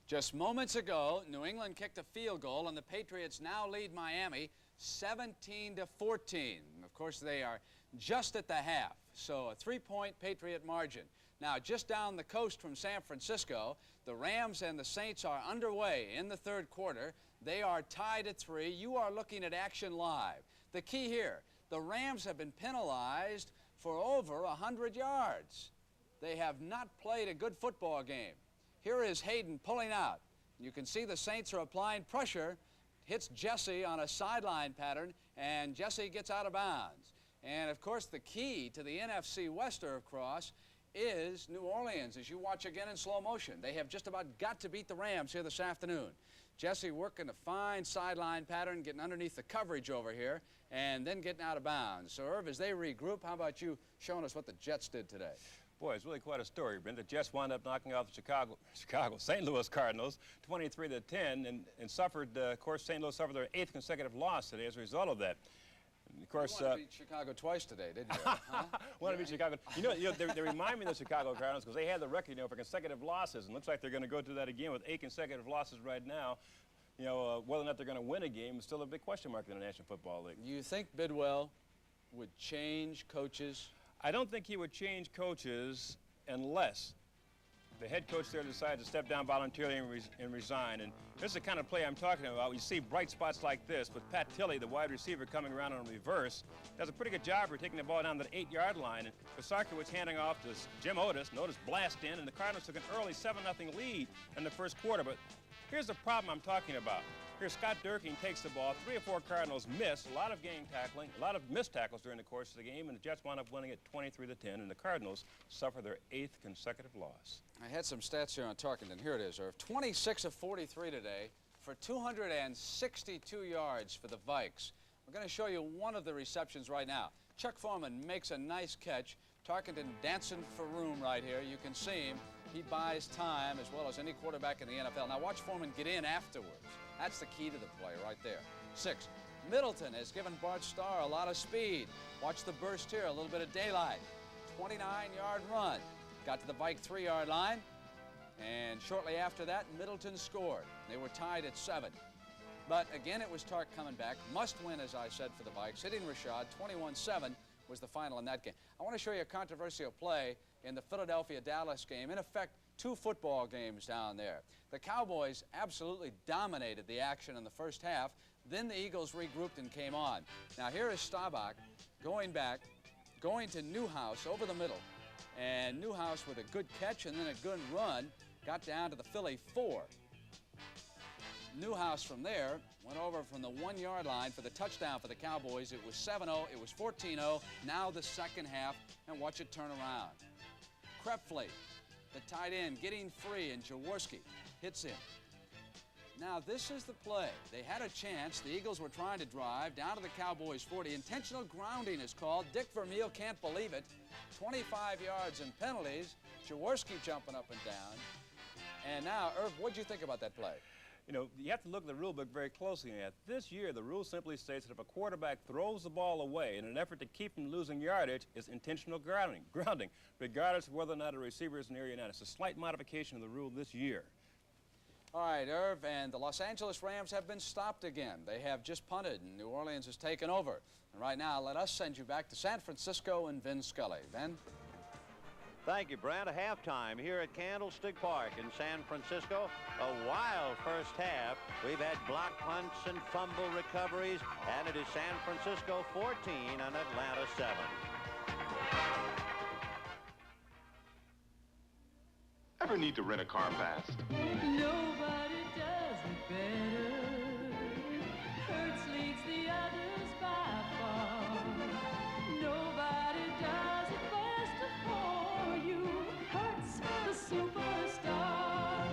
Just moments ago, New England kicked a field goal, and the Patriots now lead Miami 17-14. Of course, they are just at the half, so a 3-point Patriot margin. Now, just down the coast from San Francisco, the Rams and the Saints are underway in the third quarter. They are tied at 3. You are looking at action live. The key here, the Rams have been penalized for over 100 yards. They have not played a good football game. Here is Hayden pulling out. You can see the Saints are applying pressure, hits Jesse on a sideline pattern, and Jesse gets out of bounds. And, of course, the key to the NFC West, of course, is New Orleans, as you watch again in slow motion. They have just about got to beat the Rams here this afternoon. Jesse working a fine sideline pattern, getting underneath the coverage over here, and then getting out of bounds. So, Irv, as they regroup, how about you showing us what the Jets did today? Boy, it's really quite a story, Brent. The Jets wound up knocking off the St. Louis Cardinals 23-10, and suffered, of course, St. Louis suffered their 8th consecutive loss today as a result of that. Of course, you wanted to beat Chicago twice today, didn't you? Huh? Want to beat Chicago? You know, they remind me of the Chicago Cardinals because they had the record, for consecutive losses, and looks like they're going to go through that again with 8 consecutive losses right now. Whether or not they're going to win a game is still a big question mark in the National Football League. You think Bidwell would change coaches? I don't think he would change coaches unless The head coach there decided to step down voluntarily and resign. And this is the kind of play I'm talking about. You see bright spots like this with Pat Tilley, the wide receiver, coming around on reverse. Does a pretty good job for taking the ball down to the 8-yard line. And Kosarkiewicz handing off to Jim Otis. And Otis blast in, and the Cardinals took an early 7-0 lead in the first quarter. But here's the problem I'm talking about. Here, Scott Durkin takes the ball. 3 or 4 Cardinals miss. A lot of game tackling, a lot of missed tackles during the course of the game, and the Jets wound up winning it 23-10, and the Cardinals suffer their 8th consecutive loss. I had some stats here on Tarkenton. Here it is, Irv. 26 of 43 today for 262 yards for the Vikes. We're going to show you one of the receptions right now. Chuck Foreman makes a nice catch. Tarkenton dancing for room right here. You can see him. He buys time as well as any quarterback in the NFL. Now watch Foreman get in afterwards. That's the key to the play right there. 6. Middleton has given Bart Starr a lot of speed. Watch the burst here, a little bit of daylight. 29-yard run. Got to the Vike 3-yard line, and shortly after that, Middleton scored. They were tied at 7. But again, it was Tark coming back. Must win, as I said, for the Vikes. Hitting Rashad, 21-7 was the final in that game. I want to show you a controversial play in the Philadelphia-Dallas game. In effect, 2 football games down there. The Cowboys absolutely dominated the action in the first half. Then the Eagles regrouped and came on. Now here is Staubach going back, going to Newhouse over the middle. And Newhouse with a good catch and then a good run got down to the Philly 4. Newhouse from there went over from the 1-yard line for the touchdown for the Cowboys. It was 7-0, it was 14-0. Now the second half, and watch it turn around. Krepfle, the tight end, getting free, and Jaworski hits him. Now this is the play. They had a chance. The Eagles were trying to drive down to the Cowboys 40. Intentional grounding is called. Dick Vermeil can't believe it. 25 yards and penalties. Jaworski jumping up and down. And now, Irv, what'd you think about that play? You know, you have to look at the rule book very closely. This year, the rule simply states that if a quarterback throws the ball away in an effort to keep from losing yardage, it's intentional grounding, regardless of whether or not a receiver is in the area or not. It's a slight modification of the rule this year. All right, Irv, and the Los Angeles Rams have been stopped again. They have just punted, and New Orleans has taken over. And right now, let us send you back to San Francisco and Vin Scully. Vin? Thank you, Brent. A halftime here at Candlestick Park in San Francisco. A wild first half. We've had block punts and fumble recoveries, and it is San Francisco 14 and Atlanta 7. Ever need to rent a car fast? Nobody does it better. Hertz leads the others by far. Nobody does it faster for you. Hertz, the superstar.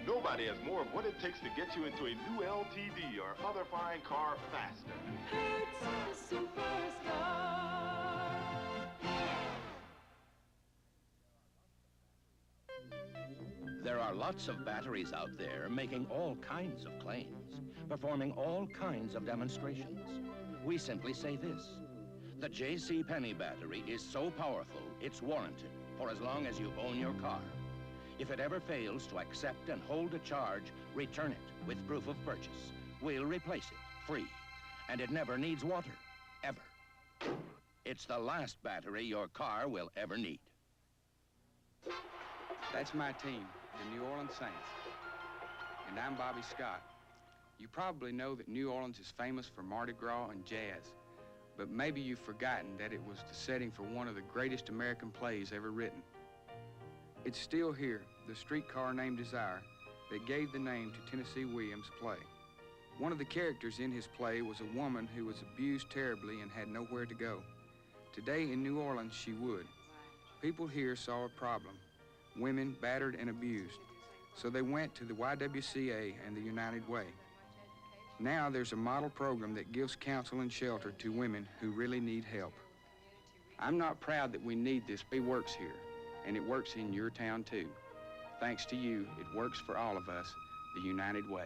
Nobody has more of what it takes to get you into a new LTD or other fine car faster. Hertz, the superstar. There are lots of batteries out there making all kinds of claims, performing all kinds of demonstrations. We simply say this: the J.C. Penney battery is so powerful, it's warranted for as long as you own your car. If it ever fails to accept and hold a charge, return it with proof of purchase. We'll replace it free. And it never needs water, ever. It's the last battery your car will ever need. That's my team, the New Orleans Saints. And I'm Bobby Scott. You probably know that New Orleans is famous for Mardi Gras and jazz, but maybe you've forgotten that it was the setting for one of the greatest American plays ever written. It's still here, The Streetcar Named Desire, that gave the name to Tennessee Williams' play. One of the characters in his play was a woman who was abused terribly and had nowhere to go. Today in New Orleans, she would. People here saw a problem: women battered and abused. So they went to the YWCA and the United Way. Now there's a model program that gives counsel and shelter to women who really need help. I'm not proud that we need this, but it works here, and it works in your town too. Thanks to you, it works for all of us, the United Way.